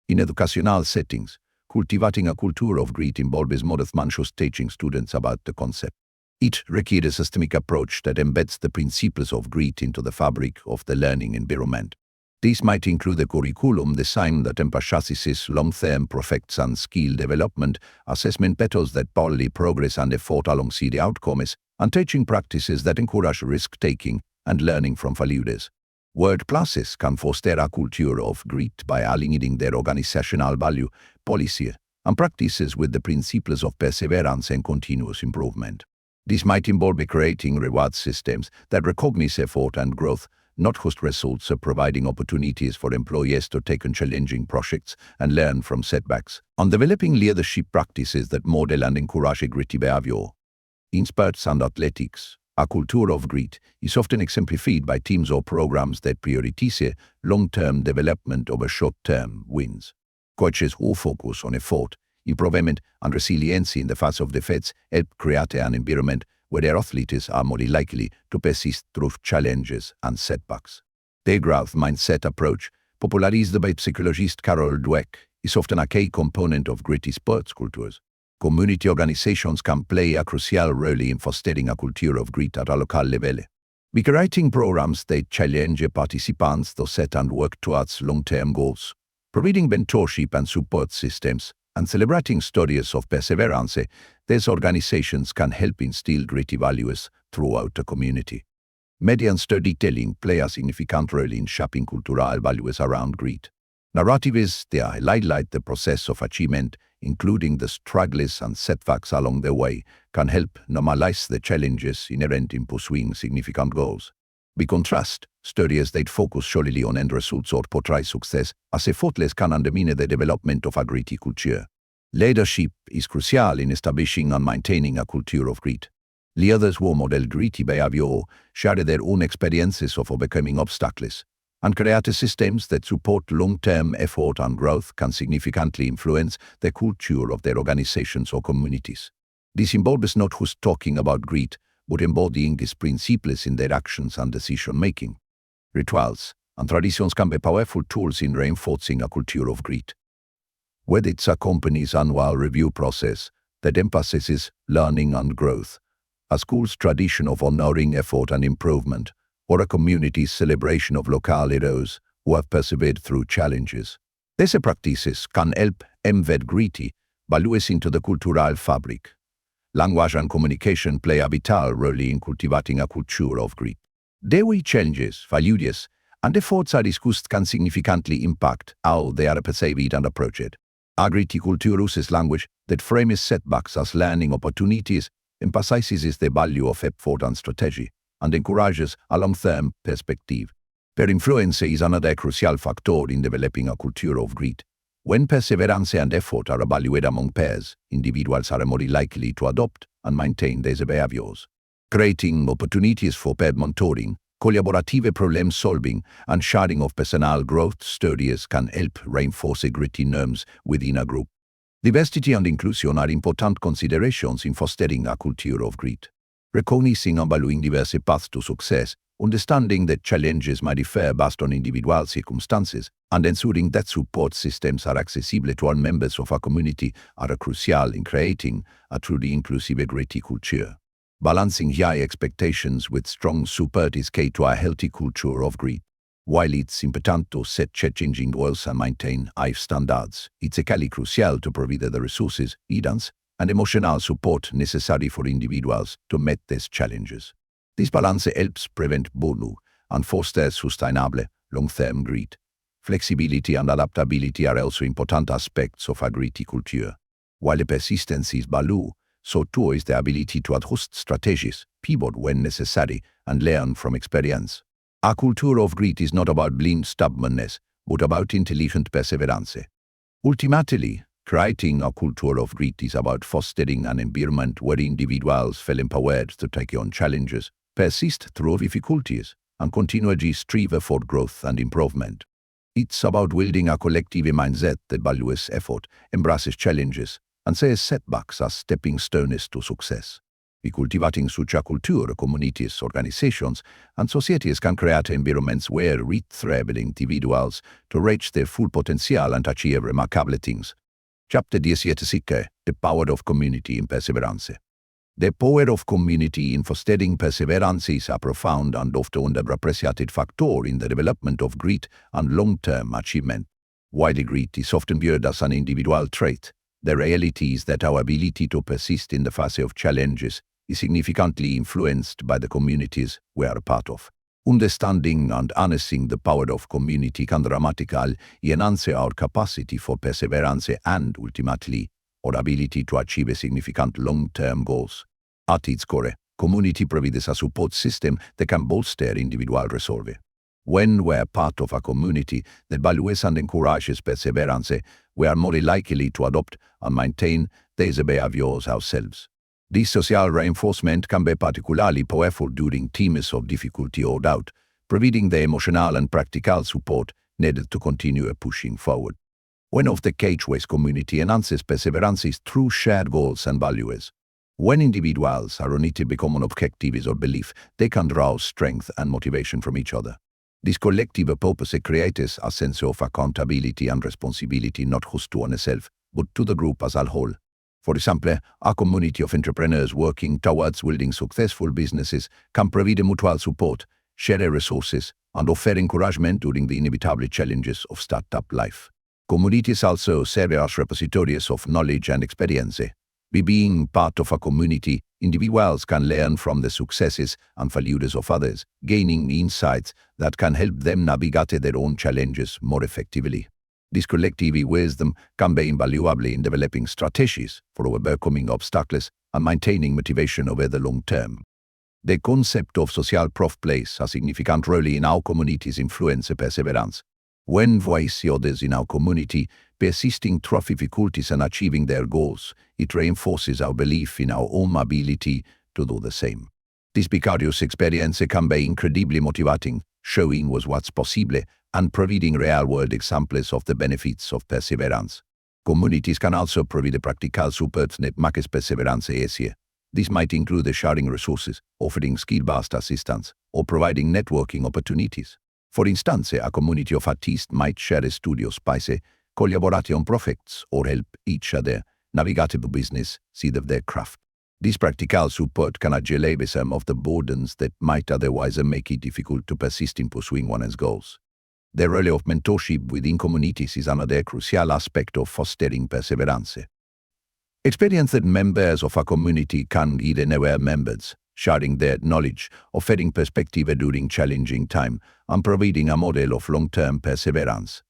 In educational settings, cultivating a culture of grit involves more than just teaching students about the concept. It requires a systemic approach that embeds the principles of grit into the fabric of the learning environment. This might include a curriculum design that emphasizes long-term projects and skill development, assessment methods that parallel progress and effort alongside the outcomes, and teaching practices that encourage risk-taking and learning from failures. Workplaces can foster a culture of grit by aligning their organizational value, policy, and practices with the principles of perseverance and continuous improvement. This might involve creating reward systems that recognize effort and growth, not just results, providing opportunities for employees to take on challenging projects and learn from setbacks, and developing leadership practices that model and encourage gritty behavior. In sports and athletics, a culture of grit is often exemplified by teams or programs that prioritize long-term development over short-term wins. Coaches who focus on effort, improvement, and resilience in the face of defeats help create an environment where their athletes are more likely to persist through challenges and setbacks. The growth mindset approach, popularized by psychologist Carol Dweck, is often a key component of gritty sports cultures. Community organizations can play a crucial role in fostering a culture of grit at a local level. By creating programs that challenge participants to set and work towards long-term goals, providing mentorship and support systems, and celebrating stories of perseverance, these organizations can help instill gritty values throughout the community. Media and storytelling play a significant role in shaping cultural values around grit. Narratives that highlight the process of achievement, including the struggles and setbacks along the way, can help normalize the challenges inherent in pursuing significant goals. By contrast, stories that focus solely on end results or portray success as effortless can undermine the development of a gritty culture. Leadership is crucial in establishing and maintaining a culture of grit. Leaders who model gritty behavior share their own experiences of overcoming obstacles, and create systems that support long-term effort and growth can significantly influence the culture of their organizations or communities. This involves not just talking about grit, but embodying these principles in their actions and decision-making. Rituals and traditions can be powerful tools in reinforcing a culture of grit. Whether it's a company's annual review process that emphasizes learning and growth, a school's tradition of honoring effort and improvement, or a community's celebration of local heroes who have persevered through challenges, these practices can help embed gritty values into the cultural fabric. Language and communication play a vital role in cultivating a culture of grit. The way challenges, failures, and efforts are discussed can significantly impact how they are perceived and approached. A gritty culture uses language that frames setbacks as learning opportunities, emphasizes the value of effort and strategy, and encourages a long-term perspective. Peer influence is another crucial factor in developing a culture of grit. When perseverance and effort are evaluated among peers, individuals are more likely to adopt and maintain these behaviors. Creating opportunities for peer mentoring, collaborative problem-solving, and sharing of personal growth stories can help reinforce gritty norms within a group. Diversity and inclusion are important considerations in fostering a culture of grit. Recognizing and valuing diverse paths to success Understanding that challenges may differ based on individual circumstances and ensuring that support systems are accessible to all members of a community are crucial in creating a truly inclusive and gritty culture. Balancing high expectations with strong support is key to a healthy culture of grit. While it's important to set challenging goals and maintain high standards, it's equally crucial to provide the resources, guidance, and emotional support necessary for individuals to meet these challenges. This balance helps prevent burnout and fosters sustainable, long-term grit. Flexibility and adaptability are also important aspects of a gritty culture. While the persistence is value, so too is the ability to adjust strategies, pivot when necessary, and learn from experience. A culture of grit is not about blind stubbornness, but about intelligent perseverance. Ultimately, creating a culture of grit is about fostering an environment where individuals feel empowered to take on challenges, persist through difficulties, and continually strive for growth and improvement. It's about building a collective mindset that values effort, embraces challenges, and sees setbacks as stepping stones to success. By cultivating such a culture, communities, organizations, and societies can create environments where grit thrive individuals to reach their full potential and achieve remarkable things. Chapter 17. The Power of Community in Perseverance. The power of community in fostering perseverance is a profound and often underappreciated factor in the development of grit and long-term achievement. While grit is often viewed as an individual trait, the reality is that our ability to persist in the face of challenges is significantly influenced by the communities we are a part of. Understanding and harnessing the power of community can dramatically enhance our capacity for perseverance and, ultimately, our ability to achieve significant long-term goals. At its core, community provides a support system that can bolster individual resolve. When we are part of a community that values and encourages perseverance, we are more likely to adopt and maintain these behaviors ourselves. This social reinforcement can be particularly powerful during times of difficulty or doubt, providing the emotional and practical support needed to continue pushing forward. One of the key ways community enhances perseverance is through shared goals and values. When individuals are united by common objectives or belief, they can draw strength and motivation from each other. This collective purpose creates a sense of accountability and responsibility not just to oneself, but to the group as a whole. For example, a community of entrepreneurs working towards building successful businesses can provide mutual support, share resources, and offer encouragement during the inevitable challenges of startup life. Communities also serve as repositories of knowledge and experience. By being part of a community, individuals can learn from the successes and failures of others, gaining insights that can help them navigate their own challenges more effectively. This collective wisdom can be invaluable in developing strategies for overcoming obstacles and maintaining motivation over the long term. The concept of social proof plays a significant role in how communities influence perseverance. When we see others in our community persisting through difficulties and achieving their goals, it reinforces our belief in our own ability to do the same. This vicarious experience can be incredibly motivating, showing us what's possible and providing real-world examples of the benefits of perseverance. Communities can also provide practical support that makes perseverance easier. This might include sharing resources, offering skill-based assistance, or providing networking opportunities. For instance, a community of artists might share studio space, collaborate on projects, or help each other navigate the business side of their craft. This practical support can alleviate some of the burdens that might otherwise make it difficult to persist in pursuing one's goals. The role of mentorship within communities is another crucial aspect of fostering perseverance. Experienced members of a community can guide newer members, sharing their knowledge, offering perspective during challenging time, and providing a model of long-term perseverance.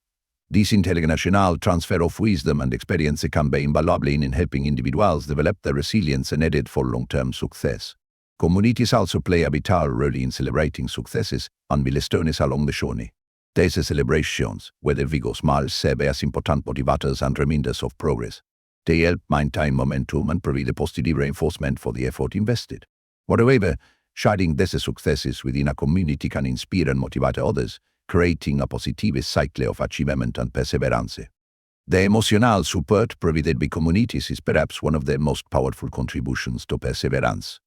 This intergenerational transfer of wisdom and experience can be invaluable in helping individuals develop the resilience needed for long-term success. Communities also play a vital role in celebrating successes and milestones along the journey. These celebrations, whether big or small, serve as important motivators and reminders of progress. They help maintain momentum and provide a positive reinforcement for the effort invested. Moreover, sharing these successes within a community can inspire and motivate others, creating a positive cycle of achievement and perseverance. The emotional support provided by communities is perhaps one of the most powerful contributions to perseverance.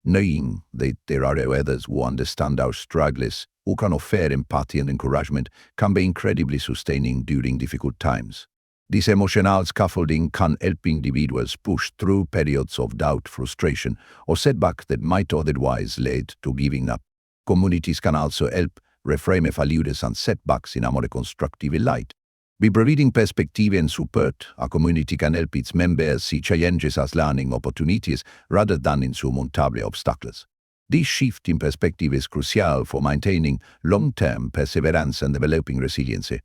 Knowing that there are others who understand our struggles, who can offer empathy and encouragement, can be incredibly sustaining during difficult times. This emotional scaffolding can help individuals push through periods of doubt, frustration, or setback that might otherwise lead to giving up. Communities can also help reframe failures and setbacks in a more constructive light. By providing perspective and support, a community can help its members see challenges as learning opportunities rather than insurmountable obstacles. This shift in perspective is crucial for maintaining long-term perseverance and developing resiliency.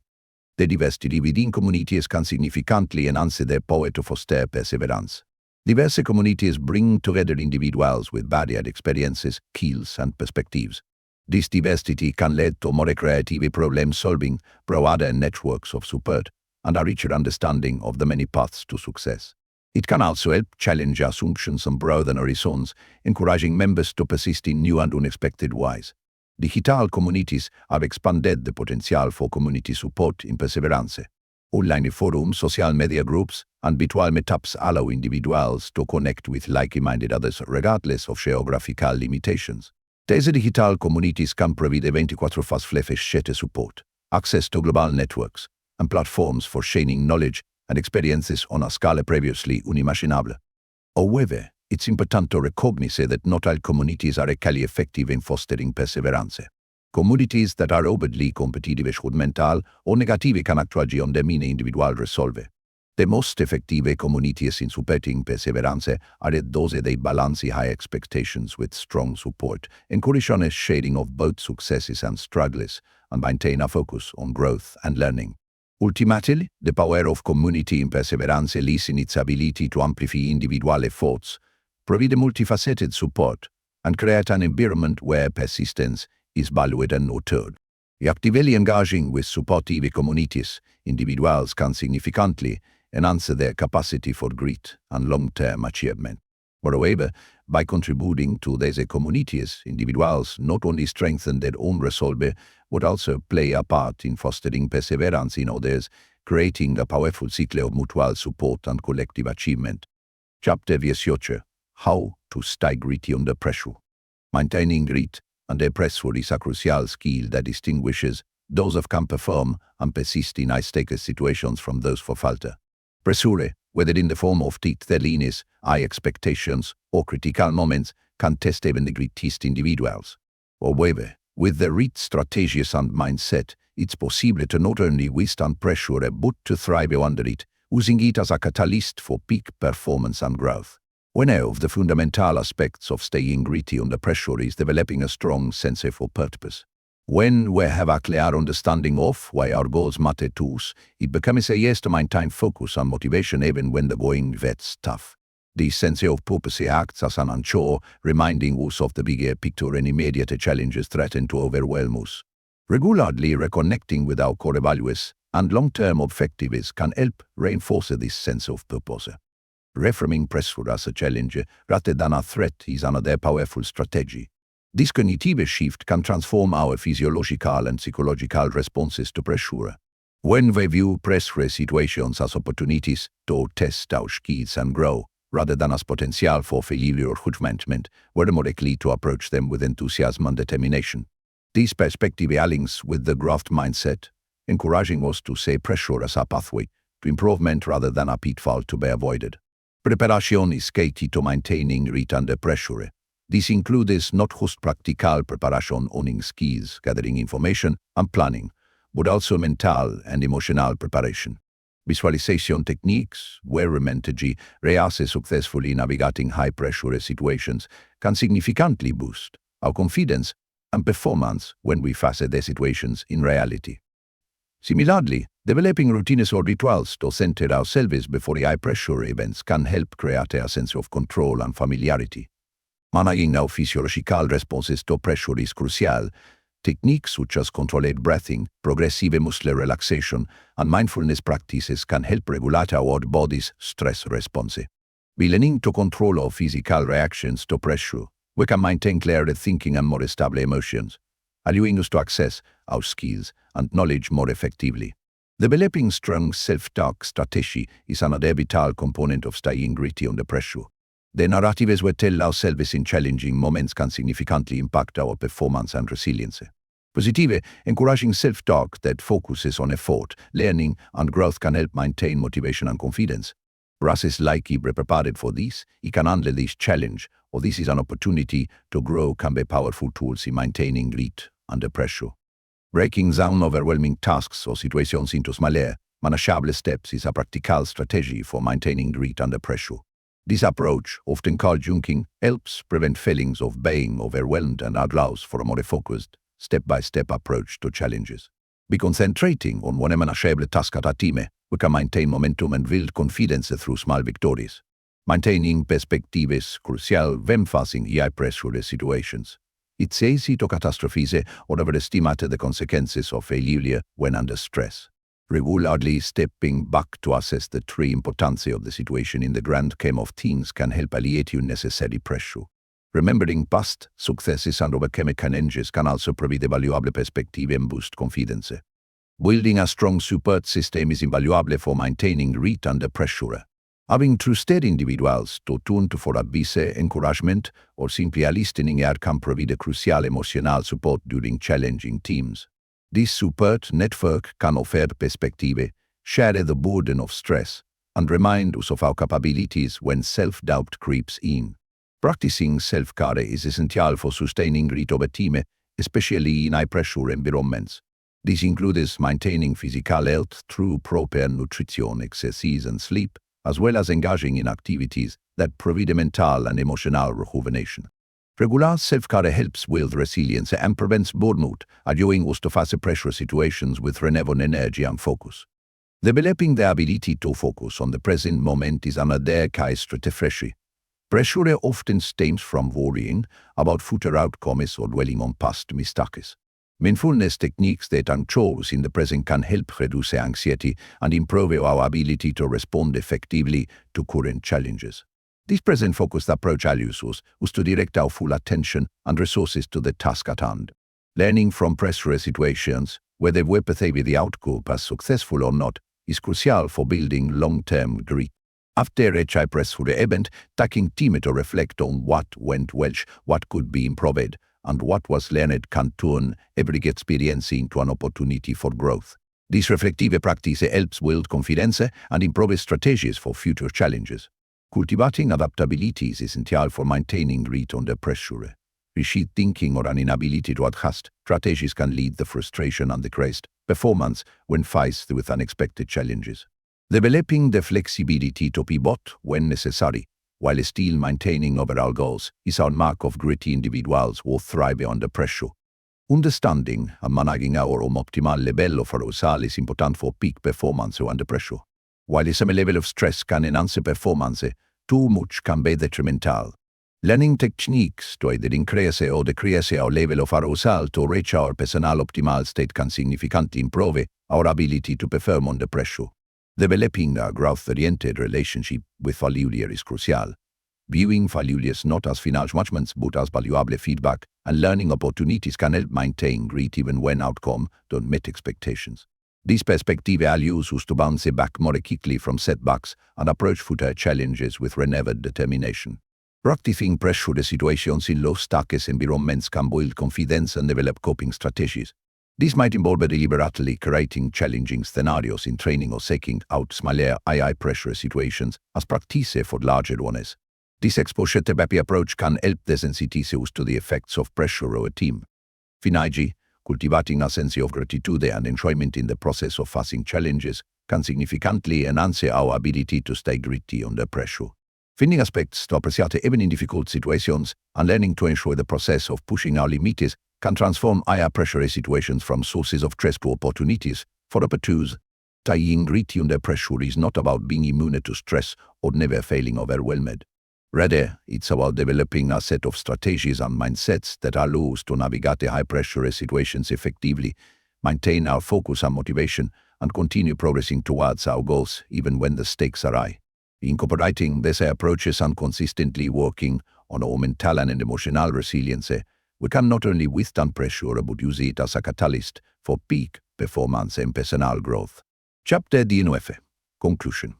The diversity within communities can significantly enhance their power to foster perseverance. Diverse communities bring together individuals with varied experiences, skills, and perspectives. This diversity can lead to more creative problem-solving, broader networks of support, and a richer understanding of the many paths to success. It can also help challenge assumptions and broaden horizons, encouraging members to persist in new and unexpected ways. Digital communities have expanded the potential for community support in Perseverance. Online forums, social media groups, and virtual meetups allow individuals to connect with like-minded others regardless of geographical limitations. These digital communities can provide 24/7 flexible support, access to global networks, and platforms for sharing knowledge and experiences on a scale previously unimaginable. However, it's important to recognize that not all communities are equally effective in fostering perseverance. Communities that are overtly competitive, judgmental, or negative can actually undermine individual resolve. The most effective communities in supporting perseverance are those that balance high expectations with strong support, encouraging a sharing of both successes and struggles, and maintain a focus on growth and learning. Ultimately, the power of community in perseverance lies in its ability to amplify individual efforts, provide multifaceted support, and create an environment where persistence is valued and nurtured. Actively engaging with supportive communities, individuals can significantly enhance their capacity for grit and long-term achievement. Moreover, by contributing to these communities, individuals not only strengthen their own resolve, but also play a part in fostering perseverance in others, creating a powerful cycle of mutual support and collective achievement. Chapter 18. How to stay gritty under pressure. Maintaining grit under pressure is a crucial skill that distinguishes those who can perform and persist in high-stakes situations from those who falter. Pressure, whether in the form of deadliness, high expectations, or critical moments, can test even the grittiest individuals. However, with the right strategies and mindset, it's possible to not only withstand pressure but to thrive under it, using it as a catalyst for peak performance and growth. One of the fundamental aspects of staying gritty under pressure is developing a strong sense of purpose. When we have a clear understanding of why our goals matter to us, it becomes easier to maintain focus and motivation even when the going gets tough. This sense of purpose acts as an anchor, reminding us of the bigger picture and immediate challenges threaten to overwhelm us. Regularly reconnecting with our core values and long-term objectives can help reinforce this sense of purpose. Reframing pressure as a challenge rather than a threat is another powerful strategy. This cognitive shift can transform our physiological and psychological responses to pressure. When we view pressure situations as opportunities to test our skills and grow, rather than as potential for failure or judgment, we're more likely to approach them with enthusiasm and determination. This perspective aligns with the growth mindset, encouraging us to see pressure as a pathway to improvement rather than a pitfall to be avoided. Preparation is key to maintaining grit under pressure. This includes not just practical preparation, owning skills, gathering information, and planning, but also mental and emotional preparation. Visualization techniques, where strategy rehearses successfully navigating high-pressure situations, can significantly boost our confidence and performance when we face the situations in reality. Similarly, developing routines or rituals to center ourselves before high-pressure events can help create a sense of control and familiarity. Managing our physiological responses to pressure is crucial. Techniques such as controlled breathing, progressive muscle relaxation, and mindfulness practices can help regulate our body's stress response. By learning to control our physical reactions to pressure, we can maintain clearer thinking and more stable emotions, allowing us to access our skills and knowledge more effectively. Developing strong self-talk strategy is another vital component of staying gritty under pressure. The narratives we tell ourselves in challenging moments can significantly impact our performance and resilience. Positive, encouraging self-talk that focuses on effort, learning, and growth can help maintain motivation and confidence. Whereas like he prepared for this, he can handle this challenge, or this is an opportunity to grow can be powerful tools in maintaining grit under pressure. Breaking down overwhelming tasks or situations into smaller, manageable steps is a practical strategy for maintaining grit under pressure. This approach, often called junking, helps prevent feelings of being overwhelmed and allows for a more focused, step-by-step approach to challenges. By concentrating on one manageable task at a time, we can maintain momentum and build confidence through small victories. Maintaining perspective is crucial when facing high-pressure situations. It's easy to catastrophize or overestimate the consequences of failure when under stress. Regularly stepping back to assess the true importance of the situation in the grand scheme of things can help alleviate unnecessary pressure. Remembering past successes and overcoming challenges can also provide a valuable perspective and boost confidence. Building a strong support system is invaluable for maintaining grit under pressure. Having trusted individuals to turn to for advice, encouragement, or simply a listening ear can provide a crucial emotional support during challenging times. This support network can offer perspective, share the burden of stress, and remind us of our capabilities when self-doubt creeps in. Practicing self-care is essential for sustaining grit over time, especially in high-pressure environments. This includes maintaining physical health through proper nutrition, exercise, and sleep, as well as engaging in activities that provide mental and emotional rejuvenation. Regular self-care helps build resilience and prevents burnout, allowing us to face pressure situations with renewed energy and focus. Developing the ability to focus on the present moment is another key strategy. Pressure often stems from worrying about future outcomes or dwelling on past mistakes. Mindfulness techniques that anchor in the present can help reduce anxiety and improve our ability to respond effectively to current challenges. This present-focused approach allows us to direct our full attention and resources to the task at hand. Learning from pressure situations, whether we perceive the outcome as successful or not, is crucial for building long-term grit. After each pressure event, taking time to reflect on what went well, what could be improved, and what was learned can turn every experience into an opportunity for growth. This reflective practice helps build confidence and improve strategies for future challenges. Cultivating adaptability is essential for maintaining grit under pressure. Rigid thinking or an inability to adjust strategies can lead to frustration and decreased performance when faced with unexpected challenges. Developing the flexibility to pivot when necessary, while still maintaining overall goals, is a mark of gritty individuals who thrive under pressure. Understanding and managing our optimal level of arousal is important for peak performance under pressure. While some level of stress can enhance performance, too much can be detrimental. Learning techniques to either increase or decrease our level of arousal to reach our personal optimal state can significantly improve our ability to perform under pressure. Developing a growth-oriented relationship with failure is crucial. Viewing failures not as final judgments but as valuable feedback and learning opportunities can help maintain grit even when outcomes don't meet expectations. This perspective allows us to bounce back more quickly from setbacks and approach future challenges with renewed determination. Practicing pressure situations in low-stakes environments can build confidence and develop coping strategies. This might involve deliberately creating challenging scenarios in training or seeking out smaller high-pressure situations as practice for larger ones. This exposure therapy approach can help desensitize us to the effects of pressure over time. Finally, cultivating a sense of gratitude and enjoyment in the process of facing challenges can significantly enhance our ability to stay gritty under pressure. Finding aspects to appreciate even in difficult situations and learning to enjoy the process of pushing our limits can transform higher pressure situations from sources of stress to opportunities for opportunities. Staying gritty under pressure is not about being immune to stress or never feeling overwhelmed. Rather, it's about developing a set of strategies and mindsets that allow us to navigate high-pressure situations effectively, maintain our focus and motivation, and continue progressing towards our goals even when the stakes are high. Incorporating these approaches and consistently working on our mental and emotional resilience, we can not only withstand pressure but use it as a catalyst for peak performance and personal growth. Chapter 19. Conclusion.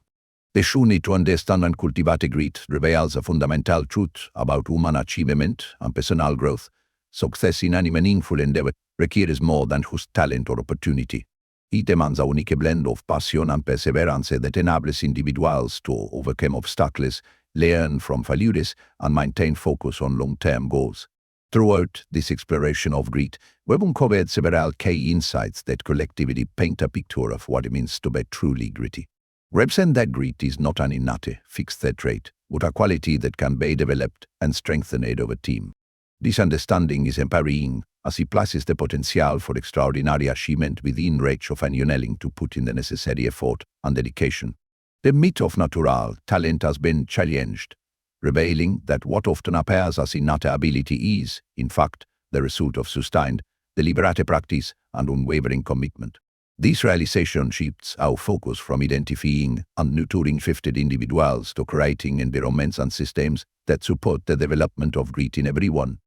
The journey to understand and cultivate grit reveals a fundamental truth about human achievement and personal growth. Success in any meaningful endeavor requires more than just talent or opportunity. It demands a unique blend of passion and perseverance that enables individuals to overcome obstacles, learn from failures, and maintain focus on long-term goals. Throughout this exploration of grit, we've uncovered several key insights that collectively paint a picture of what it means to be truly gritty. Represent that grit is not an innate, fixed trait, but a quality that can be developed and strengthened over time. This understanding is empowering, as it places the potential for extraordinary achievement within reach of anyone willing to put in the necessary effort and dedication. The myth of natural talent has been challenged, revealing that what often appears as innate ability is, in fact, the result of sustained, deliberate practice and unwavering commitment. This realization shifts our focus from identifying and nurturing gifted individuals to creating environments and systems that support the development of grit in everyone.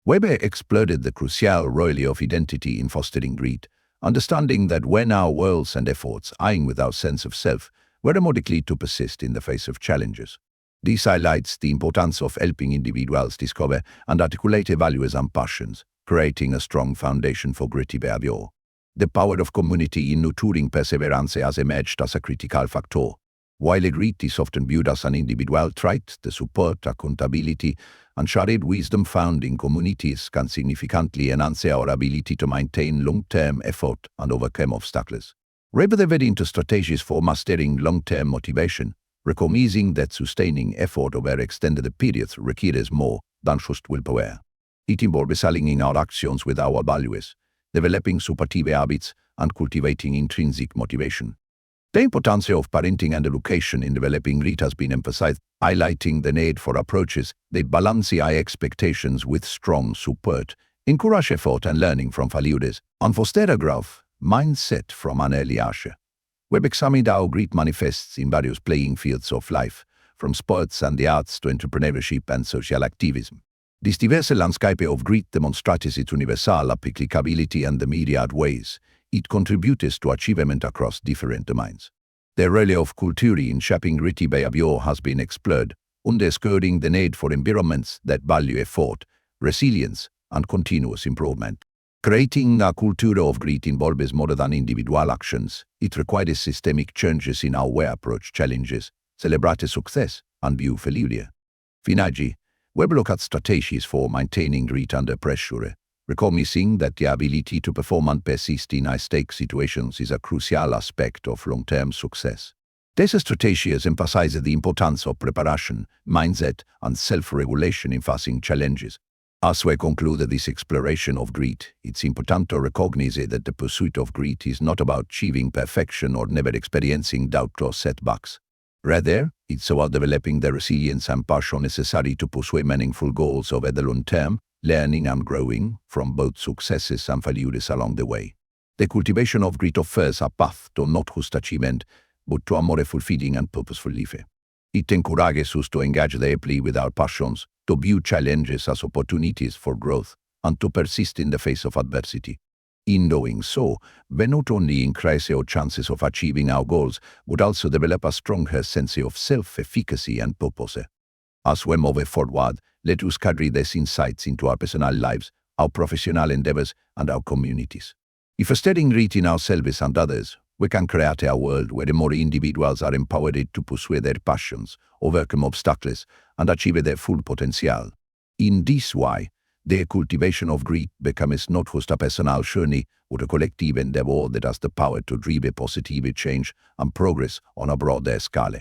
Weber explored the crucial role of identity in fostering grit, understanding that when our worlds and efforts align with our sense of self, we're more likely to persist in the face of challenges. This highlights the importance of helping individuals discover and articulate their values and passions, creating a strong foundation for gritty behavior. The power of community in nurturing perseverance has emerged as a critical factor. While grit is often viewed as an individual trait, the support, accountability, and shared wisdom found in communities can significantly enhance our ability to maintain long-term effort and overcome obstacles. We've delved into strategies for mastering long-term motivation, recognizing that sustaining effort over extended periods requires more than just willpower. It involves aligning our actions with our values, developing supportive habits, and cultivating intrinsic motivation. The importance of parenting and education in developing grit has been emphasized, highlighting the need for approaches that balance high expectations with strong support, encourage effort and learning from failures, and foster a growth mindset from an early age. We've examined how grit manifests in various playing fields of life, from sports and the arts to entrepreneurship and social activism. This diverse landscape of grit demonstrates its universal applicability and the myriad ways it contributes to achievement across different domains. The role of culture in shaping gritty behavior has been explored, underscoring the need for environments that value effort, resilience, and continuous improvement. Creating a culture of grit involves more than individual actions. It requires systemic changes in how we approach challenges, celebrate success, and view failure. Finally, we look at strategies for maintaining grit under pressure, recognizing that the ability to perform and persist in high-stake situations is a crucial aspect of long-term success. These strategies emphasize the importance of preparation, mindset, and self-regulation in facing challenges. As we conclude this exploration of grit, it's important to recognize that the pursuit of grit is not about achieving perfection or never experiencing doubt or setbacks. Rather, it's about developing the resilience and passion necessary to pursue meaningful goals over the long term, learning and growing from both successes and failures along the way. The cultivation of grit offers a path to not just achievement, but to a more fulfilling and purposeful life. It encourages us to engage deeply with our passions, to view challenges as opportunities for growth, and to persist in the face of adversity. In doing so, we not only increase our chances of achieving our goals, but also develop a stronger sense of self-efficacy and purpose. As we move forward, let us carry these insights into our personal lives, our professional endeavors, and our communities. If fostering grit in ourselves and others, we can create a world where more individuals are empowered to pursue their passions, overcome obstacles, and achieve their full potential. In this way, the cultivation of grit becomes not just a personal journey, but a collective endeavor that has the power to drive positive change and progress on a broader scale.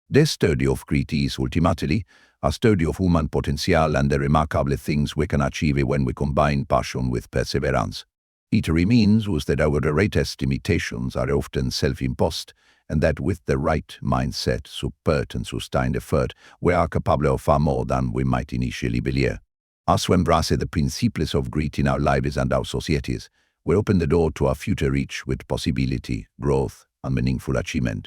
This study of grit is ultimately a study of human potential and the remarkable things we can achieve when we combine passion with perseverance. It remains us that our greatest limitations are often self-imposed, and that with the right mindset, support, and sustained effort, we are capable of far more than we might initially believe. As we embrace the principles of grit in our lives and our societies, we open the door to a future rich with possibility, growth, and meaningful achievement.